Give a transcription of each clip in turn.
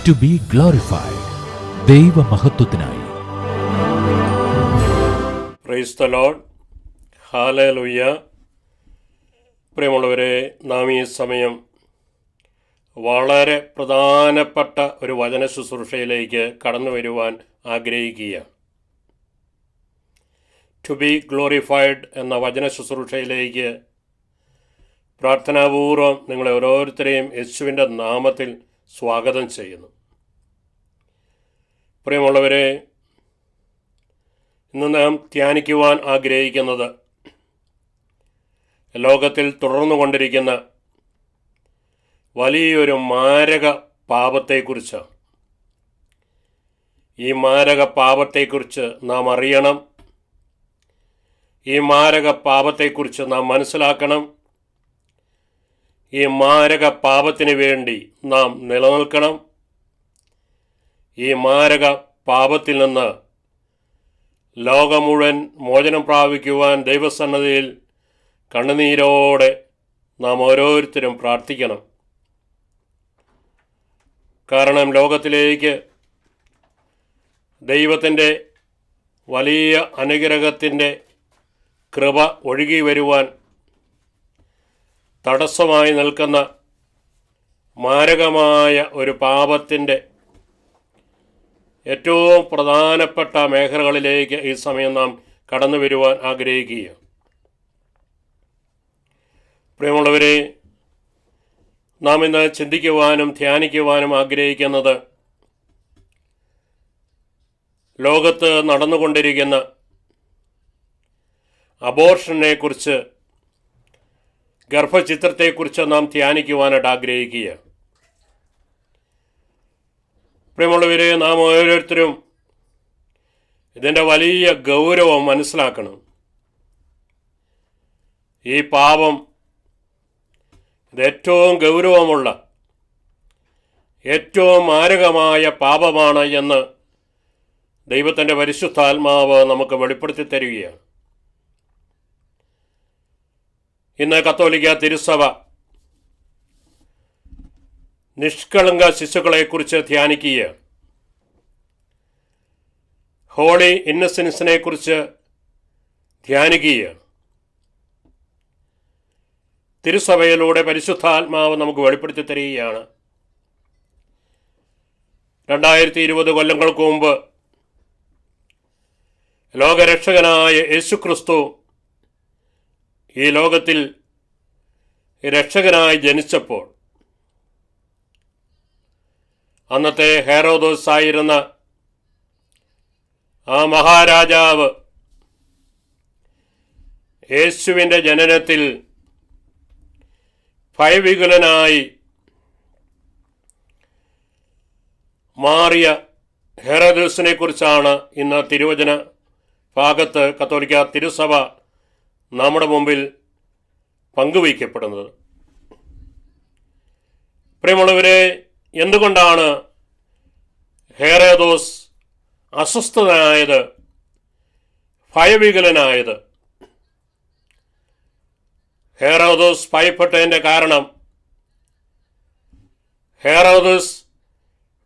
To be glorified, ദൈവമഹത്വത്തിനായി. Praise the lord. Hallelujah. പ്രിയമുള്ളവരെ, നാം ഈ സമയം വളരെ പ്രധാനപ്പെട്ട ഒരു വചന ശുശ്രൂഷയിലേക്ക് കടന്നു വരുവാൻ ആഗ്രഹിക്കുകയാണ്. ടു ബി ഗ്ലോറിഫൈഡ് എന്ന വചന ശുശ്രൂഷയിലേക്ക് പ്രാർത്ഥനാപൂർവം നിങ്ങളെ ഓരോരുത്തരെയും യേശുവിൻ്റെ നാമത്തിൽ സ്വാഗതം ചെയ്യുന്നു. പ്രിയമുള്ളവരെ, ഇന്ന് നാം ധ്യാനിക്കുവാൻ ആഗ്രഹിക്കുന്നത് ലോകത്തിൽ തുടർന്നു കൊണ്ടിരിക്കുന്ന വലിയൊരു മാരക പാപത്തെക്കുറിച്ചാണ്. ഈ മാരക പാപത്തെക്കുറിച്ച് നാം അറിയണം. ഈ മാരക പാപത്തെക്കുറിച്ച് നാം മനസ്സിലാക്കണം. ഈ മാരക പാപത്തിന് വേണ്ടി നാം നിലനിൽക്കണം. ഈ മാരക പാപത്തിൽ നിന്ന് ലോകം മുഴുവൻ മോചനം പ്രാപിക്കുവാൻ ദൈവസന്നദ്ധിയിൽ കണ്ണുനീരോടെ നാം ഓരോരുത്തരും പ്രാർത്ഥിക്കണം. കാരണം ലോകത്തിലേക്ക് ദൈവത്തിൻ്റെ വലിയ അനുഗ്രഹത്തിൻ്റെ കൃപ ഒഴുകി വരുവാൻ തടസ്സമായി നിൽക്കുന്ന മാരകമായ ഒരു പാപത്തിൻ്റെ ഏറ്റവും പ്രധാനപ്പെട്ട മേഖലകളിലേക്ക് ഈ സമയം നാം കടന്നു വരുവാൻ ആഗ്രഹിക്കുകയാണ്. പ്രിയമുള്ളവരെ, നാം ഇന്ന് ചിന്തിക്കുവാനും ധ്യാനിക്കുവാനും ആഗ്രഹിക്കുന്നത് ലോകത്ത് നടന്നുകൊണ്ടിരിക്കുന്ന അബോർഷനെക്കുറിച്ച്, ഗർഭചിത്രത്തെക്കുറിച്ച് നാം ധ്യാനിക്കുവാനായിട്ട് ആഗ്രഹിക്കുകയാണ്. പ്രിയമുള്ളവരെ, നാം ഓരോരുത്തരും ഇതിൻ്റെ വലിയ ഗൗരവം മനസ്സിലാക്കണം. ഈ പാപം ഇത് ഏറ്റവും ഗൗരവമുള്ള, ഏറ്റവും മാരകമായ പാപമാണ് എന്ന് ദൈവത്തിൻ്റെ പരിശുദ്ധാത്മാവ് നമുക്ക് വെളിപ്പെടുത്തി തരികയാണ്. ഇന്ന് കത്തോലിക്ക തിരുസഭ നിഷ്കളങ്ക ശിശുക്കളെക്കുറിച്ച് ധ്യാനിക്കുകയാണ്. ഹോളി ഇന്നസെൻസിനെ കുറിച്ച് ധ്യാനിക്കുകയാണ്. തിരുസഭയിലൂടെ പരിശുദ്ധാത്മാവ് നമുക്ക് വെളിപ്പെടുത്തി തരികയാണ്. 2020 കൊല്ലങ്ങൾക്ക് മുമ്പ് ലോകരക്ഷകനായ യേശുക്രിസ്തു ഈ ലോകത്തിൽ രക്ഷകനായി ജനിച്ചപ്പോൾ അന്നത്തെ ഹെറോദോസ് ആയിരുന്ന ആ മഹാരാജാവ് യേശുവിൻ്റെ ജനനത്തിൽ ഭയവിഹുലനായി മാറിയ ഹെറോദോസിനെ കുറിച്ചാണ് ഇന്ന് തിരുവചന ഭാഗത്ത് കത്തോലിക്ക തിരുസഭ നമ്മുടെ മുമ്പിൽ പങ്കുവയ്ക്കപ്പെടുന്നത്. പ്രിയമുള്ളവരെ, എന്തുകൊണ്ടാണ് ഹെറോദോസ് അസ്വസ്ഥനായത്, ഭയവിഹുലനായത്? ഹെറോദോസ് ഭയപ്പെട്ടതിൻ്റെ കാരണം, ഹെറോദോസ്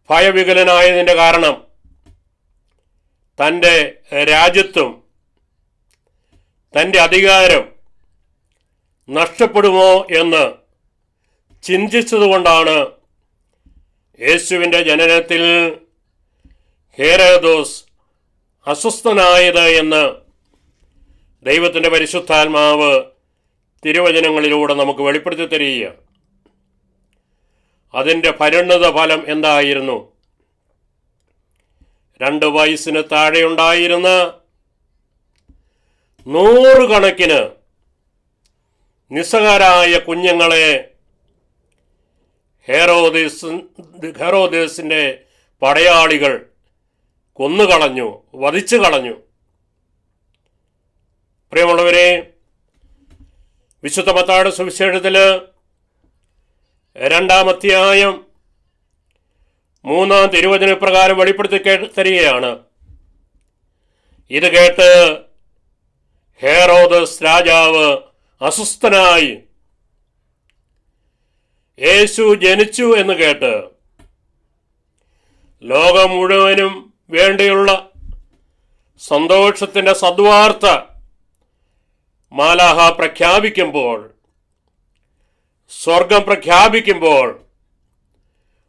ഭയവിഹുലനായതിൻ്റെ കാരണം തൻ്റെ രാജ്യത്വം, തൻ്റെ അധികാരം നഷ്ടപ്പെടുമോ എന്ന് ചിന്തിച്ചതുകൊണ്ടാണ് യേശുവിൻ്റെ ജനനത്തിൽ ഹെറോദോസ് അസ്വസ്ഥനായത് എന്ന് ദൈവത്തിൻ്റെ പരിശുദ്ധാത്മാവ് തിരുവചനങ്ങളിലൂടെ നമുക്ക് വെളിപ്പെടുത്തി തരികയാണ്. അതിൻ്റെ പരിണത ഫലം എന്തായിരുന്നു? 2 വയസ്സിന് താഴെയുണ്ടായിരുന്ന 100 കണക്കിന് നിസ്സഹായരായ കുഞ്ഞുങ്ങളെ ഹെറോദേസിൻ്റെ പടയാളികൾ കൊന്നുകളഞ്ഞു, വധിച്ചു കളഞ്ഞു. പ്രിയമുള്ളവരെ, വിശുദ്ധ മത്തായിയുടെ സുവിശേഷത്തിൽ 2-ാം അധ്യായം 3-ാം തിരുവചന പ്രകാരം വെളിപ്പെടുത്തി തരികയാണ്. ഇത് കേട്ട് ഹെറോദസ് രാജാവ് അസ്വസ്ഥനായി. യേശു ജനിച്ചു എന്ന് കേട്ട് ലോകം മുഴുവനും വേണ്ടിയുള്ള സന്തോഷത്തിൻ്റെ സദ്വാർത്ത മാലാഹ പ്രഖ്യാപിക്കുമ്പോൾ, സ്വർഗം പ്രഖ്യാപിക്കുമ്പോൾ,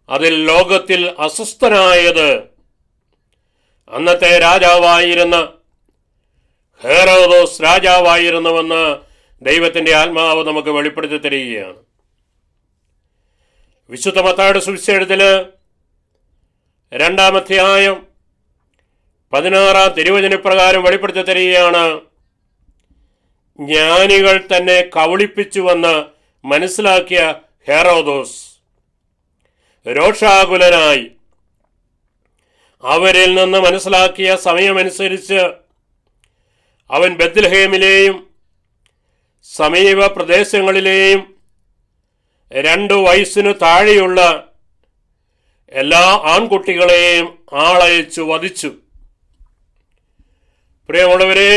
അതിൽ ലോകത്തിൽ അസ്വസ്ഥനായത് അന്നത്തെ രാജാവായിരുന്ന ഹെറോദോസ് രാജാവായിരുന്നുവെന്ന് ദൈവത്തിൻ്റെ ആത്മാവ് നമുക്ക് വെളിപ്പെടുത്തി തരികയാണ്. വിശുദ്ധ മത്തായിയുടെ സുവിശേഷത്തിൽ 2-ാം അധ്യായം 16-ാം തിരുവചനപ്രകാരം വെളിപ്പെടുത്തി തരികയാണ്, ജ്ഞാനികൾ തന്നെ കബളിപ്പിച്ചുവെന്ന് മനസ്സിലാക്കിയ ഹെറോദോസ് രോഷാകുലനായി അവരിൽ നിന്ന് മനസ്സിലാക്കിയ സമയമനുസരിച്ച് അവൻ ബെത്ലഹേമിലെയും സമീപ പ്രദേശങ്ങളിലെയും 2 വയസ്സിനു താഴെയുള്ള എല്ലാ ആൺകുട്ടികളെയും ആളയച്ചു വധിച്ചു. പ്രിയമുള്ളവരെ,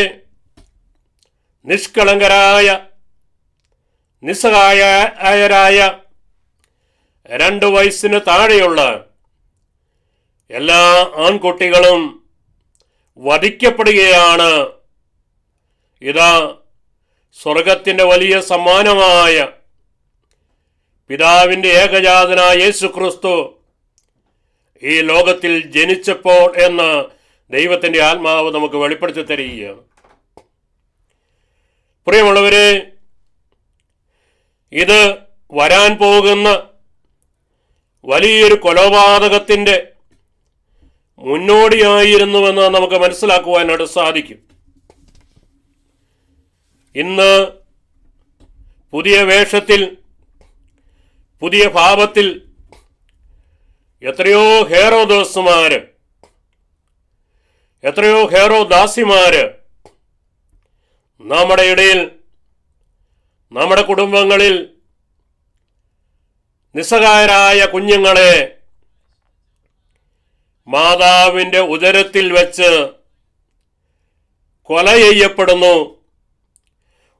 നിഷ്കളങ്കരായ നിസ്സഹായരായ 2 വയസ്സിന് താഴെയുള്ള എല്ലാ ആൺകുട്ടികളും വധിക്കപ്പെടുകയാണ്. ഇതാ സ്വർഗത്തിൻ്റെ വലിയ സമ്മാനമായ പിതാവിൻ്റെ ഏകജാതനായ യേശു ക്രിസ്തു ഈ ലോകത്തിൽ ജനിച്ചപ്പോൾ എന്ന് ദൈവത്തിൻ്റെ ആത്മാവ് നമുക്ക് വെളിപ്പെടുത്തി തരികയാണ്. പ്രിയമുള്ളവരെ, ഇത് വരാൻ പോകുന്ന വലിയൊരു കൊലപാതകത്തിൻ്റെ മുന്നോടിയായിരുന്നുവെന്ന് നമുക്ക് മനസ്സിലാക്കുവാനായിട്ട് സാധിക്കും. ഇന്ന് പുതിയ വേഷത്തിൽ, പുതിയ ഭാവത്തിൽ എത്രയോ ഹെറോദോസുമാര്, എത്രയോ ഹെറോദാസിമാര് നമ്മുടെ ഇടയിൽ, നമ്മുടെ കുടുംബങ്ങളിൽ നിസ്സഹായരായ കുഞ്ഞുങ്ങളെ മാതാവിൻ്റെ ഉദരത്തിൽ വെച്ച് കൊല ചെയ്യപ്പെടുന്നു,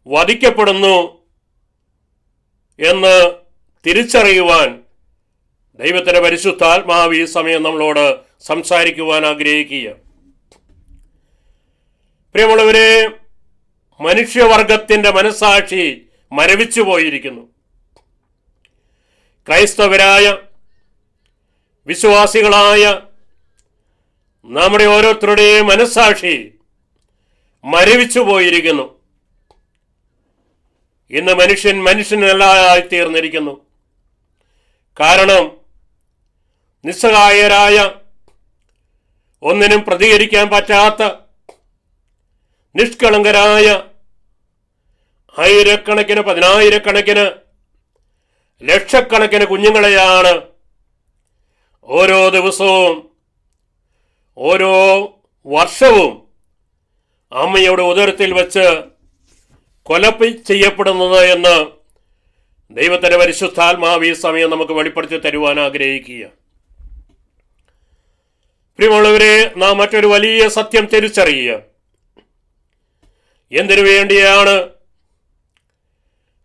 വധിക്കപ്പെടുന്നു എന്ന് തിരിച്ചറിയുവാൻ ദൈവത്തിൻ്റെ പരിശുദ്ധാത്മാവ് ഈ സമയം നമ്മളോട് സംസാരിക്കുവാൻ ആഗ്രഹിക്കുക. പ്രിയമുള്ളവരെ, മനുഷ്യവർഗത്തിൻ്റെ മനസ്സാക്ഷി മരവിച്ചു പോയിരിക്കുന്നു. ക്രൈസ്തവരായ വിശ്വാസികളായ നമ്മുടെ ഓരോരുത്തരുടെയും മനസ്സാക്ഷി മരവിച്ചു പോയിരിക്കുന്നു. ഇന്ന് മനുഷ്യനല്ലാതായി തീർന്നിരിക്കുന്നു. കാരണം നിസ്സഹായരായ, ഒന്നിനും പ്രതികരിക്കാൻ പറ്റാത്ത, നിഷ്കളങ്കരായ ആയിരക്കണക്കിന്, പതിനായിരക്കണക്കിന്, ലക്ഷക്കണക്കിന് കുഞ്ഞുങ്ങളെയാണ് ഓരോ ദിവസവും, ഓരോ വർഷവും അമ്മയുടെ ഉദരത്തിൽ വെച്ച് കൊല ചെയ്യപ്പെടുന്നത് എന്ന് ദൈവത്തിൻ്റെ പരിശുദ്ധാത്മാവ് ഈ സമയം നമുക്ക് വെളിപ്പെടുത്തി തരുവാൻ ആഗ്രഹിക്കുക. പ്രിയമുള്ളവരെ, നാം മറ്റൊരു വലിയ സത്യം തിരിച്ചറിയുക. എന്തിനു വേണ്ടിയാണ്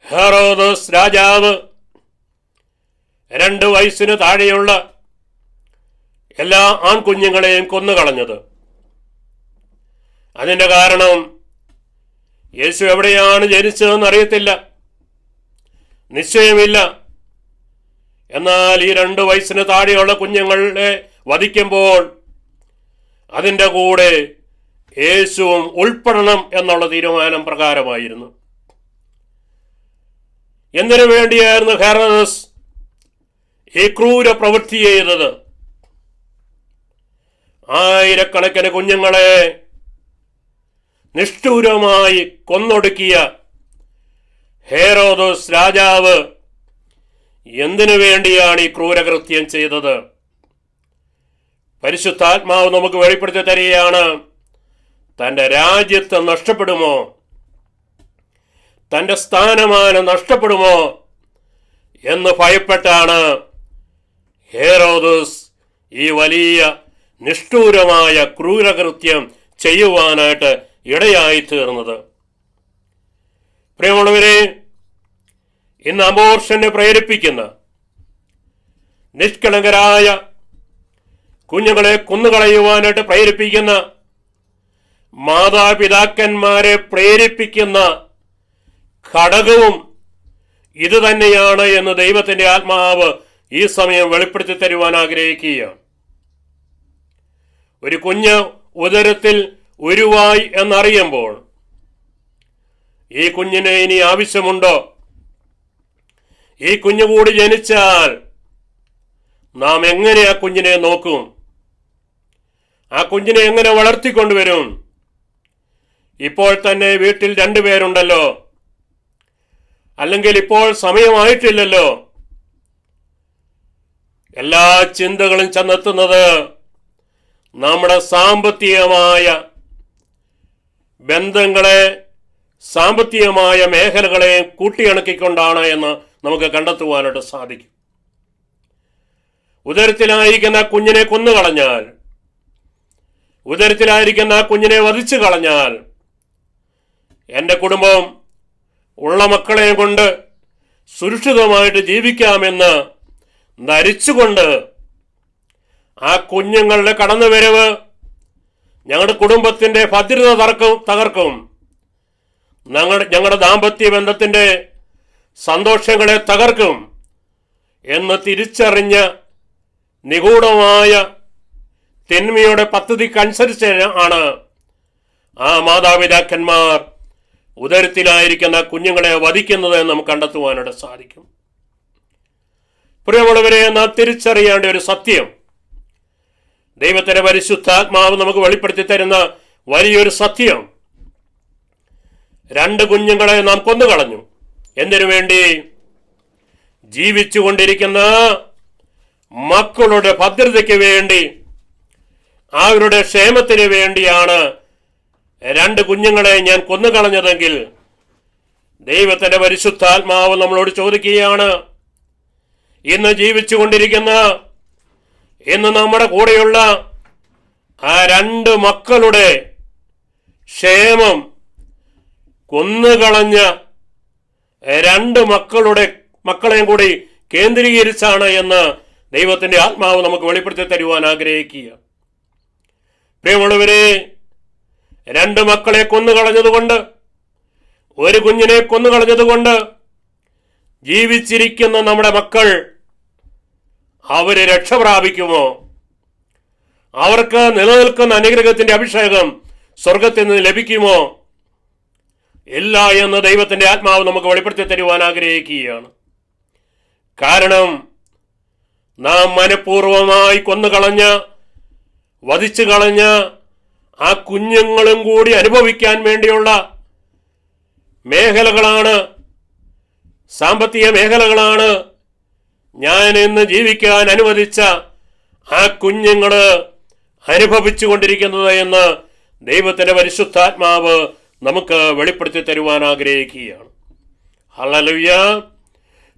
ഹെറോദോസ് രാജാവ് 2 വയസ്സിന് താഴെയുള്ള എല്ലാ ആൺകുഞ്ഞുങ്ങളെയും കൊന്നുകളഞ്ഞത്? അതിൻ്റെ കാരണം യേശു എവിടെയാണ് ജനിച്ചതെന്ന് അറിയത്തില്ല, നിശ്ചയമില്ല. എന്നാൽ ഈ 2 വയസ്സിന് താഴെയുള്ള കുഞ്ഞുങ്ങളെ വധിക്കുമ്പോൾ അതിൻ്റെ കൂടെ യേശുവും ഉൾപ്പെടണം എന്നുള്ള തീരുമാനം പ്രകാരമായിരുന്നു. എന്തിനു വേണ്ടിയായിരുന്നു ഹെറോദോസ് ഈ ക്രൂര പ്രവൃത്തി ചെയ്തത്? ആയിരക്കണക്കിന് കുഞ്ഞുങ്ങളെ നിഷ്ഠൂരമായി കൊന്നൊടുക്കിയ ഹെറോദോസ് രാജാവ് എന്തിനു വേണ്ടിയാണ് ഈ ക്രൂരകൃത്യം ചെയ്തത്? പരിശുദ്ധാത്മാവ് നമുക്ക് വെളിപ്പെടുത്തി തരികയാണ്. തൻ്റെ രാജ്യത്ത് നഷ്ടപ്പെടുമോ, തൻ്റെ സ്ഥാനമാനം നഷ്ടപ്പെടുമോ എന്ന് ഭയപ്പെട്ടാണ് ഹെറോദോസ് ഈ വലിയ നിഷ്ഠൂരമായ ക്രൂരകൃത്യം ചെയ്യുവാനായിട്ട് ഇടയായി തീർന്നത്. പ്രിയമുള്ളവരെ, ഇന്ന് അബോർഷനെ പ്രേരിപ്പിക്കുന്ന നിഷ്കളങ്കരായ കുഞ്ഞുങ്ങളെ കൊന്നുകളയുവാനായിട്ട് പ്രേരിപ്പിക്കുന്ന, മാതാപിതാക്കന്മാരെ പ്രേരിപ്പിക്കുന്ന ഘടകവും ഇത് തന്നെയാണ് എന്ന് ദൈവത്തിൻ്റെ ആത്മാവ് ഈ സമയം വെളിപ്പെടുത്തി തരുവാൻ ആഗ്രഹിക്കുകയാണ്. ഒരു കുഞ്ഞ് ഉദരത്തിൽ ഉരുവായി എന്നറിയുമ്പോൾ ഈ കുഞ്ഞിനെ ഇനി ആവശ്യമുണ്ടോ? ഈ കുഞ്ഞു കൂടി ജനിച്ചാൽ നാം എങ്ങനെ ആ കുഞ്ഞിനെ നോക്കും? ആ കുഞ്ഞിനെ എങ്ങനെ വളർത്തിക്കൊണ്ടുവരും? ഇപ്പോൾ തന്നെ വീട്ടിൽ 2 പേരുണ്ടല്ലോ, അല്ലെങ്കിൽ ഇപ്പോൾ സമയമായിട്ടില്ലല്ലോ. എല്ലാ ചിന്തകളും ചെന്നെത്തുന്നത് നമ്മുടെ സാമ്പത്തികമായ ബന്ധങ്ങളെ, സാമ്പത്തികമായ മേഖലകളെ കൂട്ടിയിണക്കിക്കൊണ്ടാണ് എന്ന് നമുക്ക് കണ്ടെത്തുവാനായിട്ട് സാധിക്കും. ഉദരത്തിലായിരിക്കുന്ന കുഞ്ഞിനെ കൊന്നുകളഞ്ഞാൽ, ഉദരത്തിലായിരിക്കുന്ന കുഞ്ഞിനെ വധിച്ചു കളഞ്ഞാൽ, എൻ്റെ കുടുംബം ഉള്ള മക്കളെ കൊണ്ട് സുരക്ഷിതമായിട്ട് ജീവിക്കാമെന്ന് ധരിച്ചുകൊണ്ട് ആ കുഞ്ഞുങ്ങളുടെ കടന്നുവരവ് ഞങ്ങളുടെ കുടുംബത്തിൻ്റെ ഭദ്രത തകർക്കും, ഞങ്ങളുടെ ദാമ്പത്യ ബന്ധത്തിൻ്റെ സന്തോഷങ്ങളെ തകർക്കും എന്ന് തിരിച്ചറിഞ്ഞ നിഗൂഢമായ തിന്മയുടെ പദ്ധതിക്കനുസരിച്ച് ആണ് ആ മാതാപിതാക്കന്മാർ ഉദരത്തിലായിരിക്കുന്ന കുഞ്ഞുങ്ങളെ വധിക്കുന്നത് എന്ന് നമുക്ക് കണ്ടെത്തുവാനായിട്ട് സാധിക്കും. പ്രിയമുള്ളവരെ, നാം തിരിച്ചറിയേണ്ട ഒരു സത്യം, ദൈവത്തിന്റെ പരിശുദ്ധാത്മാവ് നമുക്ക് വെളിപ്പെടുത്തി തരുന്ന വലിയൊരു സത്യം, 2 കുഞ്ഞുങ്ങളെ നാം കൊന്നുകളഞ്ഞു. എന്തിനു വേണ്ടി? ജീവിച്ചു കൊണ്ടിരിക്കുന്ന മക്കളുടെ ഭദ്രതയ്ക്ക് വേണ്ടി, അവരുടെ ക്ഷേമത്തിന് വേണ്ടിയാണ് 2 കുഞ്ഞുങ്ങളെ ഞാൻ കൊന്നുകളഞ്ഞതെങ്കിൽ ദൈവത്തിന്റെ പരിശുദ്ധാത്മാവ് നമ്മളോട് ചോദിക്കുകയാണ്, ഇന്ന് ജീവിച്ചു കൊണ്ടിരിക്കുന്ന, ഇന്ന് നമ്മുടെ കൂടെയുള്ള ആ 2 മക്കളുടെ ക്ഷേമം കൊന്നുകളഞ്ഞ 2 മക്കളെയും കൂടി കേന്ദ്രീകരിച്ചാണ് എന്ന് ദൈവത്തിന്റെ ആത്മാവ് നമുക്ക് വെളിപ്പെടുത്തി തരുവാൻ ആഗ്രഹിക്കുക. പ്രിയമുള്ളവരെ, 2 മക്കളെ കൊന്നുകളഞ്ഞതുകൊണ്ട്, ഒരു കുഞ്ഞിനെ കൊന്നുകളഞ്ഞതുകൊണ്ട് ജീവിച്ചിരിക്കുന്ന നമ്മുടെ മക്കൾ അവര് രക്ഷ പ്രാപിക്കുമോ? അവർക്ക് നിലനിൽക്കുന്ന അനുഗ്രഹത്തിന്റെ അഭിഷേകം സ്വർഗത്തിൽ നിന്ന് ലഭിക്കുമോ? ഇല്ല എന്ന് ദൈവത്തിന്റെ ആത്മാവ് നമുക്ക് വെളിപ്പെടുത്തി തരുവാൻ ആഗ്രഹിക്കുകയാണ്. കാരണം നാം മനഃപൂർവമായി കൊന്നുകളഞ്ഞ് വധിച്ചു കളഞ്ഞ് ആ കുഞ്ഞുങ്ങളും കൂടി അനുഭവിക്കാൻ വേണ്ടിയുള്ള മേഖലകളാണ്, സാമ്പത്തിക മേഖലകളാണ് ഞാൻ ഇന്ന് ജീവിക്കാൻ അനുവദിച്ച ആ കുഞ്ഞുങ്ങള് അനുഭവിച്ചു കൊണ്ടിരിക്കുന്നത് എന്ന് ദൈവത്തിന്റെ പരിശുദ്ധാത്മാവ് നമുക്ക് വെളിപ്പെടുത്തി തരുവാൻ ആഗ്രഹിക്കുകയാണ്. Hallelujah,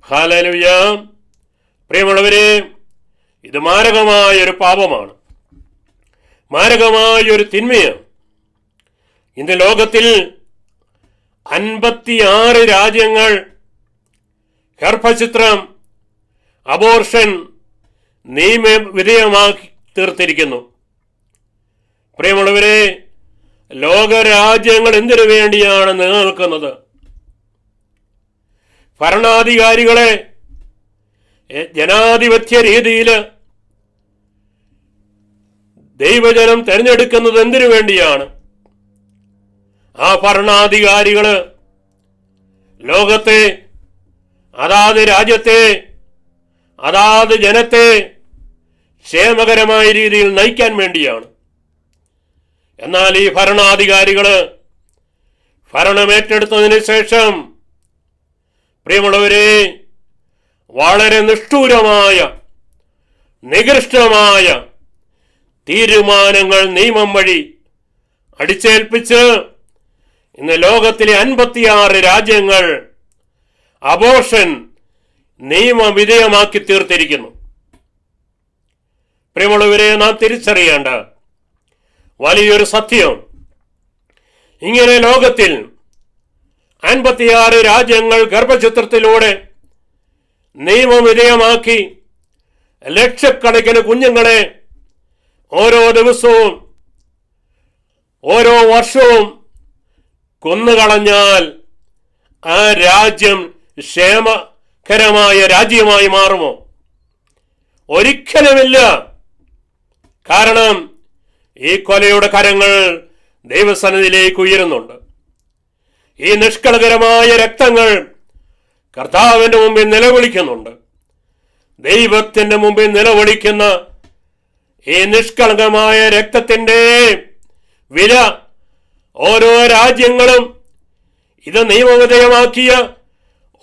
hallelujah. പ്രിയമുള്ളവരെ, ഇത് മാരകമായൊരു പാപമാണ്, മാരകമായൊരു തിന്മയാണ്. ഇന്ന് ലോകത്തിൽ 56 രാജ്യങ്ങൾ ഗർഭചിത്രം, അബോർഷൻ നിയമവിധേയമാക്കി തീർത്തിരിക്കുന്നു. പ്രിയമുള്ളവരെ, ലോകരാജ്യങ്ങൾ എന്തിനു വേണ്ടിയാണ് നിലനിൽക്കുന്നത്? ഭരണാധികാരികളെ ജനാധിപത്യ രീതിയിൽ ദൈവജനം തിരഞ്ഞെടുക്കുന്നത് എന്തിനു വേണ്ടിയാണ്? ആ ഭരണാധികാരികള് ലോകത്തെ, അതാത് രാജ്യത്തെ, അതാത് ജനത്തെ ക്ഷേമകരമായ രീതിയിൽ നയിക്കാൻ വേണ്ടിയാണ്. എന്നാൽ ഈ ഭരണാധികാരികള് ഭരണമേറ്റെടുത്തതിന് ശേഷം, പ്രിയമുള്ളവരെ, വളരെ നിഷ്ഠൂരമായ, നികൃഷ്ടമായ തീരുമാനങ്ങൾ നിയമം വഴി അടിച്ചേൽപ്പിച്ച് ഇന്ന് ലോകത്തിലെ 56 രാജ്യങ്ങൾ അബോർഷൻ നിയമവിധേയമാക്കി തീർത്തിരിക്കുന്നു. പ്രിയമുള്ളവരെ, നാം തിരിച്ചറിയേണ്ട വലിയൊരു സത്യം, ഇങ്ങനെ ലോകത്തിൽ 56 രാജ്യങ്ങൾ ഗർഭചിത്രത്തിലൂടെ നിയമവിധേയമാക്കി ലക്ഷക്കണക്കിന് കുഞ്ഞുങ്ങളെ ഓരോ ദിവസവും ഓരോ വർഷവും കൊന്നുകളഞ്ഞാൽ ആ രാജ്യം ക്ഷേമകരമായ രാജ്യമായി മാറുമോ? ഒരിക്കലുമില്ല. കാരണം ഈ കൊലയുടെ കരങ്ങൾ ദൈവസന്നിധിയിലേക്ക് ഉയരുന്നുണ്ട്. ഈ നിഷ്കളങ്കരമായ രക്തങ്ങൾ കർത്താവിന്റെ മുമ്പിൽ നിലവിളിക്കുന്നുണ്ട്. ദൈവത്തിന്റെ മുമ്പിൽ നിലവിളിക്കുന്ന ഈ നിഷ്കളങ്കമായ രക്തത്തിന്റെ വില ഓരോ രാജ്യങ്ങളും ഇത് നിയമവിധേയമാക്കിയ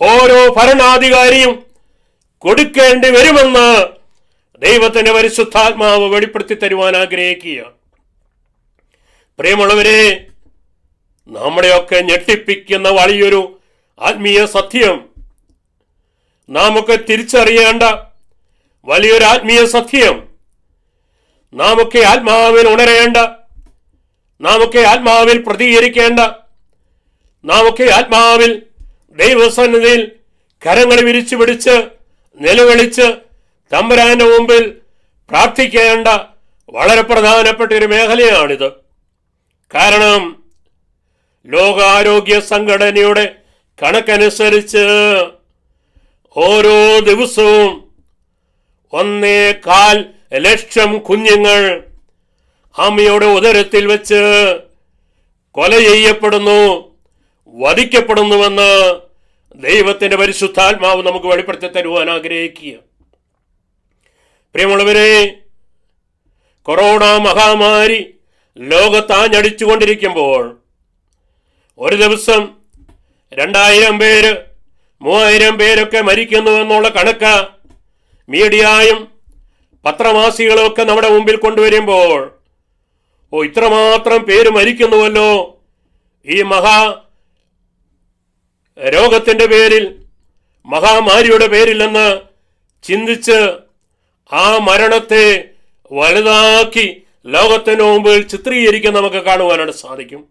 ഓരോ ഭരണാധികാരിയും കൊടുക്കേണ്ടി വരുമെന്ന് ദൈവത്തിന്റെ പരിശുദ്ധാത്മാവ് വെളിപ്പെടുത്തി തരുവാൻ ആഗ്രഹിക്കുകയാണ്. പ്രിയമുള്ളവരെ, നമ്മുടെയൊക്കെ ഞെട്ടിപ്പിക്കുന്ന വലിയൊരു ആത്മീയ സത്യം, നാമൊക്കെ തിരിച്ചറിയേണ്ട വലിയൊരു ആത്മീയ സത്യം, നാമൊക്കെ ആത്മാവിൽ ഉണരേണ്ട, നാമൊക്കെ ആത്മാവിൽ പ്രതികരിക്കേണ്ട, നാമൊക്കെ ആത്മാവിൽ ദൈവസന്നിധിയിൽ കരങ്ങൾ വിരിച്ചു പിടിച്ച് നിലവിളിച്ച് തമ്പുരാന്റെ മുമ്പിൽ പ്രാർത്ഥിക്കേണ്ട വളരെ പ്രധാനപ്പെട്ട ഒരു മേഖലയാണിത്. കാരണം ലോകാരോഗ്യ സംഘടനയുടെ കണക്കനുസരിച്ച് ഓരോ ദിവസവും 1.25 ലക്ഷം കുഞ്ഞുങ്ങൾ അമ്മയുടെ ഉദരത്തിൽ വെച്ച് കൊല ചെയ്യപ്പെടുന്നു, വധിക്കപ്പെടുന്നുവെന്ന് ദൈവത്തിന്റെ പരിശുദ്ധാത്മാവ് നമുക്ക് വെളിപ്പെടുത്തി തരുവാൻ ആഗ്രഹിക്കുക. പ്രിയമുള്ളവരെ, കൊറോണ മഹാമാരി ലോകത്താഞ്ഞടിച്ചുകൊണ്ടിരിക്കുമ്പോൾ ഒരു ദിവസം 2000 പേര് 3000 പേരൊക്കെ മരിക്കുന്നു എന്നുള്ള കണക്ക് മീഡിയയും പത്രമാസികളും ഒക്കെ നമ്മുടെ മുമ്പിൽ കൊണ്ടുവരുമ്പോൾ, ഇത്രമാത്രം പേര് മരിക്കുന്നുവല്ലോ ഈ രോഗത്തിന്റെ പേരിൽ, മഹാമാരിയുടെ പേരിലെന്ന് ചിന്തിച്ച് ആ മരണത്തെ വലുതാക്കി ലോകത്തിന് മുമ്പിൽ ചിത്രീകരിക്കാൻ നമുക്ക് കാണുവാനായിട്ട് സാധിക്കും.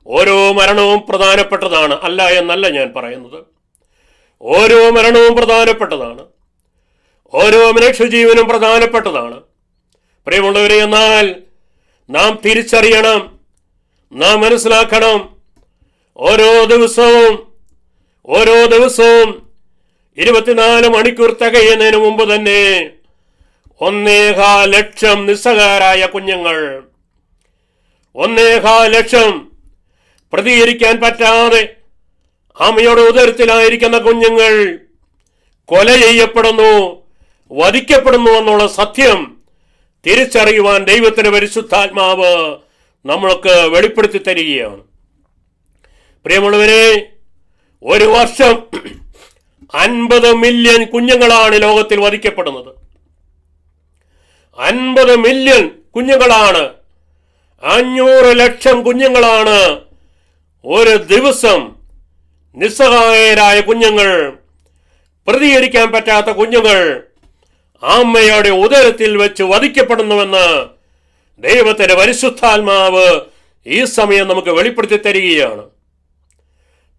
ഓരോ മരണവും പ്രധാനപ്പെട്ടതാണ്, അല്ല എന്നല്ല ഞാൻ പറയുന്നത്. ഓരോ മരണവും പ്രധാനപ്പെട്ടതാണ്, ഓരോ മനുഷ്യജീവനും പ്രധാനപ്പെട്ടതാണ്. പ്രിയമുള്ളവരെ, എന്നാൽ നാം തിരിച്ചറിയണം, നാം മനസ്സിലാക്കണം, ഓരോ ദിവസവും 24 മണിക്കൂർ തികയുന്നതിന് മുമ്പ് തന്നെ 1.25 ലക്ഷം നിസ്സഹായരായ കുഞ്ഞുങ്ങൾ, 1.25 ലക്ഷം പ്രതികരിക്കാൻ പറ്റാതെ അമ്മയുടെ ഉദരത്തിലായിരിക്കുന്ന കുഞ്ഞുങ്ങൾ കൊല ചെയ്യപ്പെടുന്നു, വധിക്കപ്പെടുന്നു എന്നുള്ള സത്യം തിരിച്ചറിയുവാൻ ദൈവത്തിന്റെ പരിശുദ്ധാത്മാവ് നമ്മൾക്ക് വെളിപ്പെടുത്തി തരികയാണ്. പ്രിയമുള്ളവരെ, ഒരു വർഷം 50 മില്യൺ കുഞ്ഞുങ്ങളാണ് ലോകത്തിൽ വധിക്കപ്പെടുന്നത്. 50 മില്യൺ കുഞ്ഞുങ്ങളാണ്, 500 ലക്ഷം കുഞ്ഞുങ്ങളാണ് ഒരു ദിവസം നിസ്സഹായരായ കുഞ്ഞുങ്ങൾ, പ്രതികരിക്കാൻ പറ്റാത്ത കുഞ്ഞുങ്ങൾ അമ്മയുടെ ഉദരത്തിൽ വെച്ച് വധിക്കപ്പെടുന്നുവെന്ന് ദൈവത്തിന്റെ പരിശുദ്ധാത്മാവ് ഈ സമയം നമുക്ക് വെളിപ്പെടുത്തി തരികയാണ്.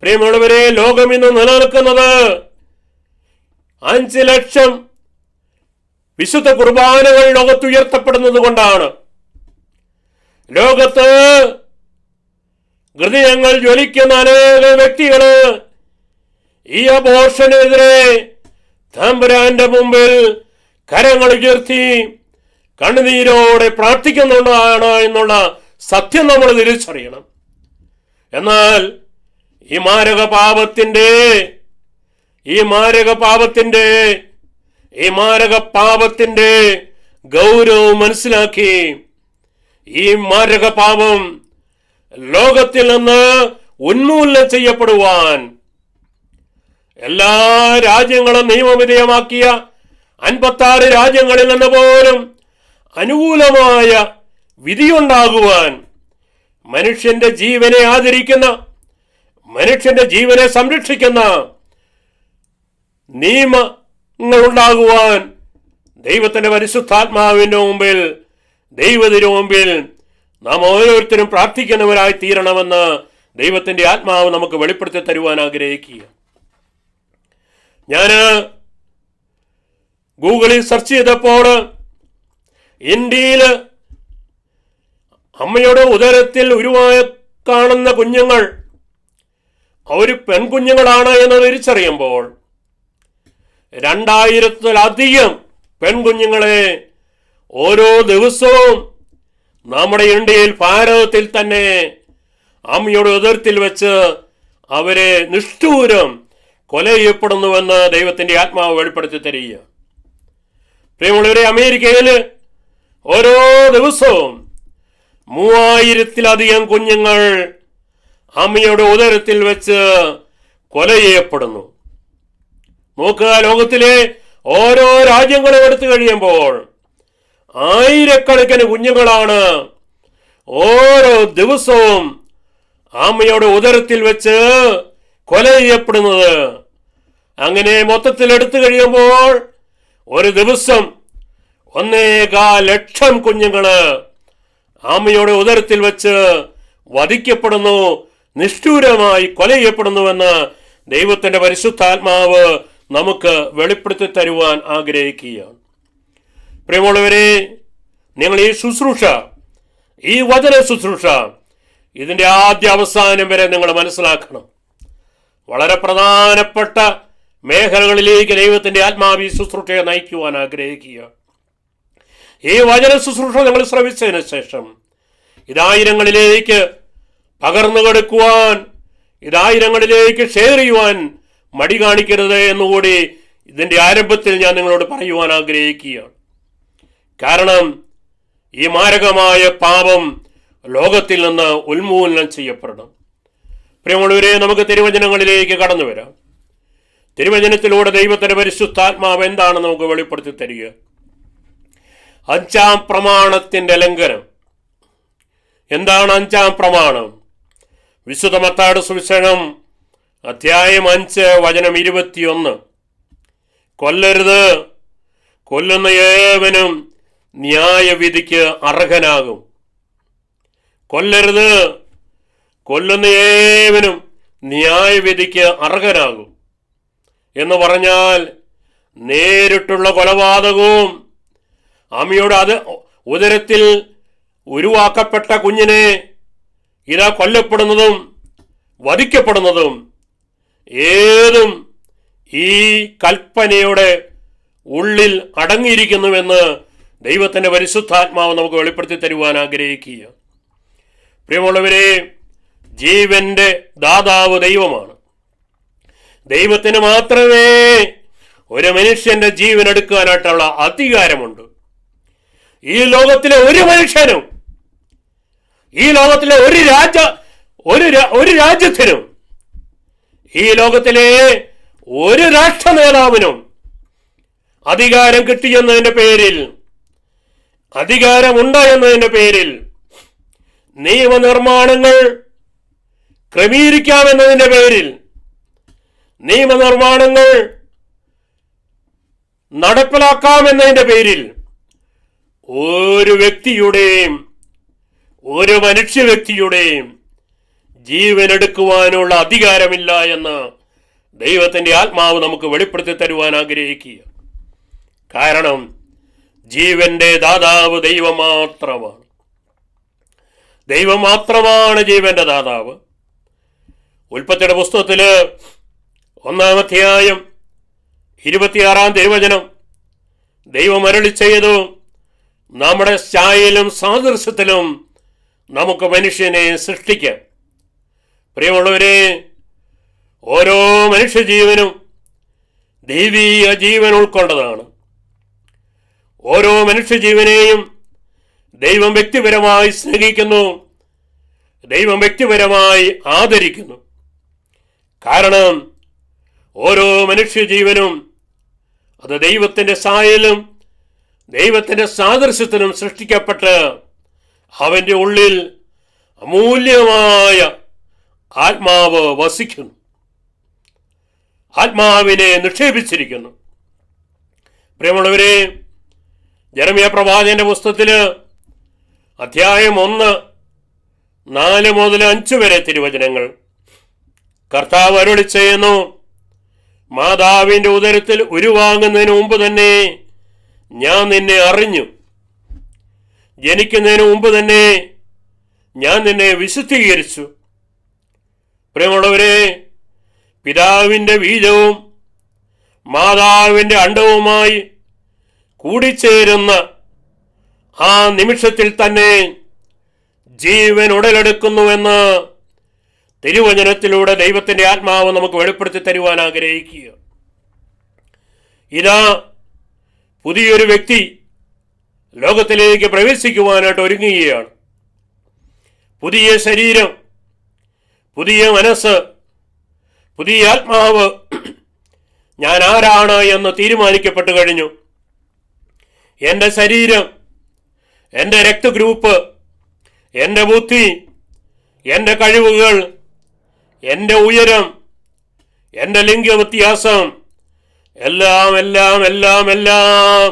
പ്രിയമുള്ളവരെ, ലോകം ഇന്ന് നിലനിൽക്കുന്നത് 5 ലക്ഷം വിശുദ്ധ കുർബാനകൾ ലോകത്തുയർത്തപ്പെടുന്നത് കൊണ്ടാണ്. ലോകത്ത് ഹൃദയങ്ങൾ ജ്വലിക്കുന്ന അനേക വ്യക്തികള് ഈ അബോർഷനെതിരെ തമ്പുരാന്റെ മുമ്പിൽ കരങ്ങൾ ഉയർത്തി കണ്ണുനീരോടെ പ്രാർത്ഥിക്കുന്നുണ്ടാണ് എന്നുള്ള സത്യം നമ്മൾ തിരിച്ചറിയണം. എന്നാൽ ഈ മാരക പാപത്തിന്റെ ഗൗരവം മനസ്സിലാക്കി ഈ മാരക പാപം ലോകത്തിൽ നിന്ന് ഉന്മൂലനം ചെയ്യപ്പെടുവാൻ എല്ലാ രാജ്യങ്ങളും നിയമവിധേയമാക്കിയ 56 രാജ്യങ്ങളിൽ നിന്ന് പോലും അനുകൂലമായ വിധിയുണ്ടാകുവാൻ, മനുഷ്യന്റെ ജീവനെ ആദരിക്കുന്ന, മനുഷ്യന്റെ ജീവനെ സംരക്ഷിക്കുന്ന നിയമങ്ങൾ ഉണ്ടാകുവാൻ ദൈവത്തിന്റെ പരിശുദ്ധാത്മാവിന്റെ മുമ്പിൽ, ദൈവത്തിന് മുമ്പിൽ നാം ഓരോരുത്തരും പ്രാർത്ഥിക്കുന്നവരായി തീരണമെന്ന് ദൈവത്തിന്റെ ആത്മാവ് നമുക്ക് വെളിപ്പെടുത്തി തരുവാൻ ആഗ്രഹിക്കുക. ഞാൻ ഗൂഗിളിൽ സെർച്ച് ചെയ്തപ്പോൾ ഇന്ത്യയിൽ അമ്മയുടെ ഉദരത്തിൽ ഉരുവായി കാണുന്ന കുഞ്ഞുങ്ങൾ അവർ പെൺകുഞ്ഞുങ്ങളാണ് എന്ന് തിരിച്ചറിയുമ്പോൾ 2000-ലധികം പെൺകുഞ്ഞുങ്ങളെ ഓരോ ദിവസവും നമ്മുടെ ഇന്ത്യയിൽ, ഭാരതത്തിൽ തന്നെ അമ്മയുടെ ഉദരത്തിൽ വെച്ച് അവരെ നിഷ്ഠൂരം കൊല ചെയ്യപ്പെടുന്നുവെന്ന് ദൈവത്തിൻ്റെ ആത്മാവ് വെളിപ്പെടുത്തി തരിക. പ്രിയമുള്ളവരെ, അമേരിക്കയിൽ ഓരോ ദിവസവും 3000-ലധികം കുഞ്ഞുങ്ങൾ അമ്മയുടെ ഉദരത്തിൽ വെച്ച് കൊല ചെയ്യപ്പെടുന്നു. നോക്കുക, ലോകത്തിലെ ഓരോ രാജ്യങ്ങളും എടുത്തു കഴിയുമ്പോൾ ആയിരക്കണക്കിന് കുഞ്ഞുങ്ങളാണ് ഓരോ ദിവസവും അമ്മയുടെ ഉദരത്തിൽ വെച്ച് കൊല ചെയ്യപ്പെടുന്നത്. അങ്ങനെ മൊത്തത്തിൽ എടുത്തു കഴിയുമ്പോൾ ഒരു ദിവസം 1.25 ലക്ഷം കുഞ്ഞുങ്ങള് അമ്മയുടെ ഉദരത്തിൽ വെച്ച് വധിക്കപ്പെടുന്നു, നിഷ്ഠൂരമായി കൊല ചെയ്യപ്പെടുന്നുവെന്ന് ദൈവത്തിന്റെ പരിശുദ്ധാത്മാവ് നമുക്ക് വെളിപ്പെടുത്തി തരുവാൻ ആഗ്രഹിക്കുകയാണ്. പ്രിയമുള്ളവരെ, നിങ്ങൾ ഈ ശുശ്രൂഷ, ഈ വചന ശുശ്രൂഷ, ഇതിൻ്റെ ആദ്യ അവസാനം വരെ നിങ്ങൾ മനസ്സിലാക്കണം. വളരെ പ്രധാനപ്പെട്ട മേഖലകളിലേക്ക് ദൈവത്തിൻ്റെ ആത്മാവ് ഈ ശുശ്രൂഷയെ നയിക്കുവാൻ ആഗ്രഹിക്കുക. ഈ വചന ശുശ്രൂഷ നിങ്ങൾ ശ്രവിച്ചതിന് ശേഷം ഇതായിരങ്ങളിലേക്ക് പകർന്നു കൊടുക്കുവാൻ, ഇതായിരങ്ങളിലേക്ക് ഷെയർ ചെയ്യുവാൻ മടി കാണിക്കരുത് എന്നുകൂടി ഇതിൻ്റെ ആരംഭത്തിൽ ഞാൻ നിങ്ങളോട് പറയുവാൻ ആഗ്രഹിക്കുകയാണ്. കാരണം ഈ മാരകമായ പാപം ലോകത്തിൽ നിന്ന് ഉന്മൂലനം ചെയ്യപ്പെടണം. പ്രിയമുള്ളവരെ, നമുക്ക് തിരുവചനങ്ങളിലേക്ക് കടന്നു വരാം. തിരുവചനത്തിലൂടെ ദൈവത്തിന്റെ പരിശുദ്ധാത്മാവ് എന്താണ് നമുക്ക് വെളിപ്പെടുത്തി തരിക? 5-ാം പ്രമാണത്തിന്റെ ലംഘനം. എന്താണ് 5-ാം പ്രമാണം? വിശുദ്ധ മത്തായിയുടെ സുവിശേഷം അധ്യായം 5 വചനം 21. കൊല്ലരുത്, കൊല്ലുന്ന ഏവനും ന്യായവിധിക്ക് അർഹനാകും. കൊല്ലരുത്, കൊല്ലുന്ന ഏവനും ന്യായവിധിക്ക് അർഹനാകും എന്ന് പറഞ്ഞാൽ നേരിട്ടുള്ള കൊലപാതകവും അമ്മയുടെ ഉദരത്തിൽ ഉരുവാക്കപ്പെട്ട കുഞ്ഞിനെ ഇതാ കൊല്ലപ്പെടുന്നതും വധിക്കപ്പെടുന്നതും ഏതും ഈ കൽപ്പനയുടെ ഉള്ളിൽ അടങ്ങിയിരിക്കുന്നുവെന്ന് ദൈവത്തിൻ്റെ പരിശുദ്ധാത്മാവ് നമുക്ക് വെളിപ്പെടുത്തി തരുവാൻ ആഗ്രഹിക്കുക. പ്രിയമുള്ളവരെ, ജീവന്റെ ദാതാവ് ദൈവമാണ്. ദൈവത്തിന് മാത്രമേ ഒരു മനുഷ്യന്റെ ജീവൻ എടുക്കാനായിട്ടുള്ള അധികാരമുണ്ട്. ഈ ലോകത്തിലെ ഒരു മനുഷ്യനും, ഈ ലോകത്തിലെ ഒരു രാജ്യത്തിനും, ഈ ലോകത്തിലെ ഒരു രാഷ്ട്ര നേതാവിനും അധികാരം കിട്ടിയെന്നതിന്റെ പേരിൽ, അധികാരമുണ്ട് എന്നതിന്റെ പേരിൽ നിയമനിർമ്മാണങ്ങൾ ക്രമീകരിക്കാമെന്നതിന്റെ പേരിൽ, നിയമനിർമ്മാണങ്ങൾ നടപ്പിലാക്കാമെന്നതിന്റെ പേരിൽ ഒരു വ്യക്തിയുടെയും, ഒരു മനുഷ്യ വ്യക്തിയുടെയും ജീവൻ എടുക്കുവാനുള്ള അധികാരമില്ല എന്ന് ദൈവത്തിന്റെ ആത്മാവ് നമുക്ക് വെളിപ്പെടുത്തി തരുവാൻ ആഗ്രഹിക്കുക. കാരണം ജീവന്റെ ദാതാവ് ദൈവം മാത്രമാണ്. ദൈവം മാത്രമാണ് ജീവന്റെ ദാതാവ്. ഉൽപ്പത്തിയുടെ പുസ്തകത്തില് 1-ാം അധ്യായം 26-ാം തിരുവചനം ദൈവം അരുളി ചെയ്തു, നമ്മുടെ ഛായയിലും സാദൃശ്യത്തിലും നമുക്ക് മനുഷ്യനെ സൃഷ്ടിക്കാം. പ്രിയമുള്ളവരെ, ഓരോ മനുഷ്യജീവനും ദൈവീയ ജീവൻ ഉൾക്കൊണ്ടതാണ്. ഓരോ മനുഷ്യജീവനെയും ദൈവം വ്യക്തിപരമായി സ്നേഹിക്കുന്നു, ദൈവം വ്യക്തിപരമായി ആദരിക്കുന്നു. കാരണം ഓരോ മനുഷ്യജീവനും അത് ദൈവത്തിൻ്റെ സായലും ദൈവത്തിൻ്റെ സാദൃശ്യത്തിനും സൃഷ്ടിക്കപ്പെട്ട് അവൻ്റെ ഉള്ളിൽ അമൂല്യമായ ആത്മാവ് വസിക്കുന്നു, ആത്മാവിനെ നിക്ഷേപിച്ചിരിക്കുന്നു. പ്രിയമുള്ളവരെ, ജെറമ്യാ പ്രവാചകന്റെ പുസ്തകത്തിൽ അധ്യായം 1 4 മുതൽ 5 വരെ തിരുവചനങ്ങൾ കർത്താവ് അരുളി ചെയ്യുന്നു, മാതാവിൻ്റെ ഉദരത്തിൽ ഉരുവാകുന്നതിന് മുമ്പ് തന്നെ ഞാൻ നിന്നെ അറിഞ്ഞു. ജനിക്കുന്നതിന് മുമ്പ് തന്നെ ഞാൻ നിന്നെ വിശുദ്ധീകരിച്ചു. പ്രിയമുള്ളവരെ, പിതാവിൻ്റെ ബീജവും മാതാവിൻ്റെ അണ്ഡവുമായി കൂടിച്ചേരുന്ന ആ നിമിഷത്തിൽ തന്നെ ജീവൻ ഉടലെടുക്കുന്നുവെന്ന് തിരുവചനത്തിലൂടെ ദൈവത്തിൻ്റെ ആത്മാവ് നമുക്ക് വെളിപ്പെടുത്തി തരുവാൻ ആഗ്രഹിക്കുക. ഇതാ പുതിയൊരു വ്യക്തി ലോകത്തിലേക്ക് പ്രവേശിക്കുവാനായിട്ട് ഒരുങ്ങുകയാണ്. പുതിയ ശരീരം, പുതിയ മനസ്സ്, പുതിയ ആത്മാവ്. ഞാൻ ആരാണ് എന്ന് തീരുമാനിക്കപ്പെട്ടു കഴിഞ്ഞു. എൻ്റെ ശരീരം, എൻ്റെ രക്തഗ്രൂപ്പ്, എൻ്റെ ബുദ്ധി, എൻ്റെ കഴിവുകൾ, എൻ്റെ ഉയരം, എൻ്റെ ലിംഗവ്യത്യാസം എല്ലാം എല്ലാം എല്ലാം എല്ലാം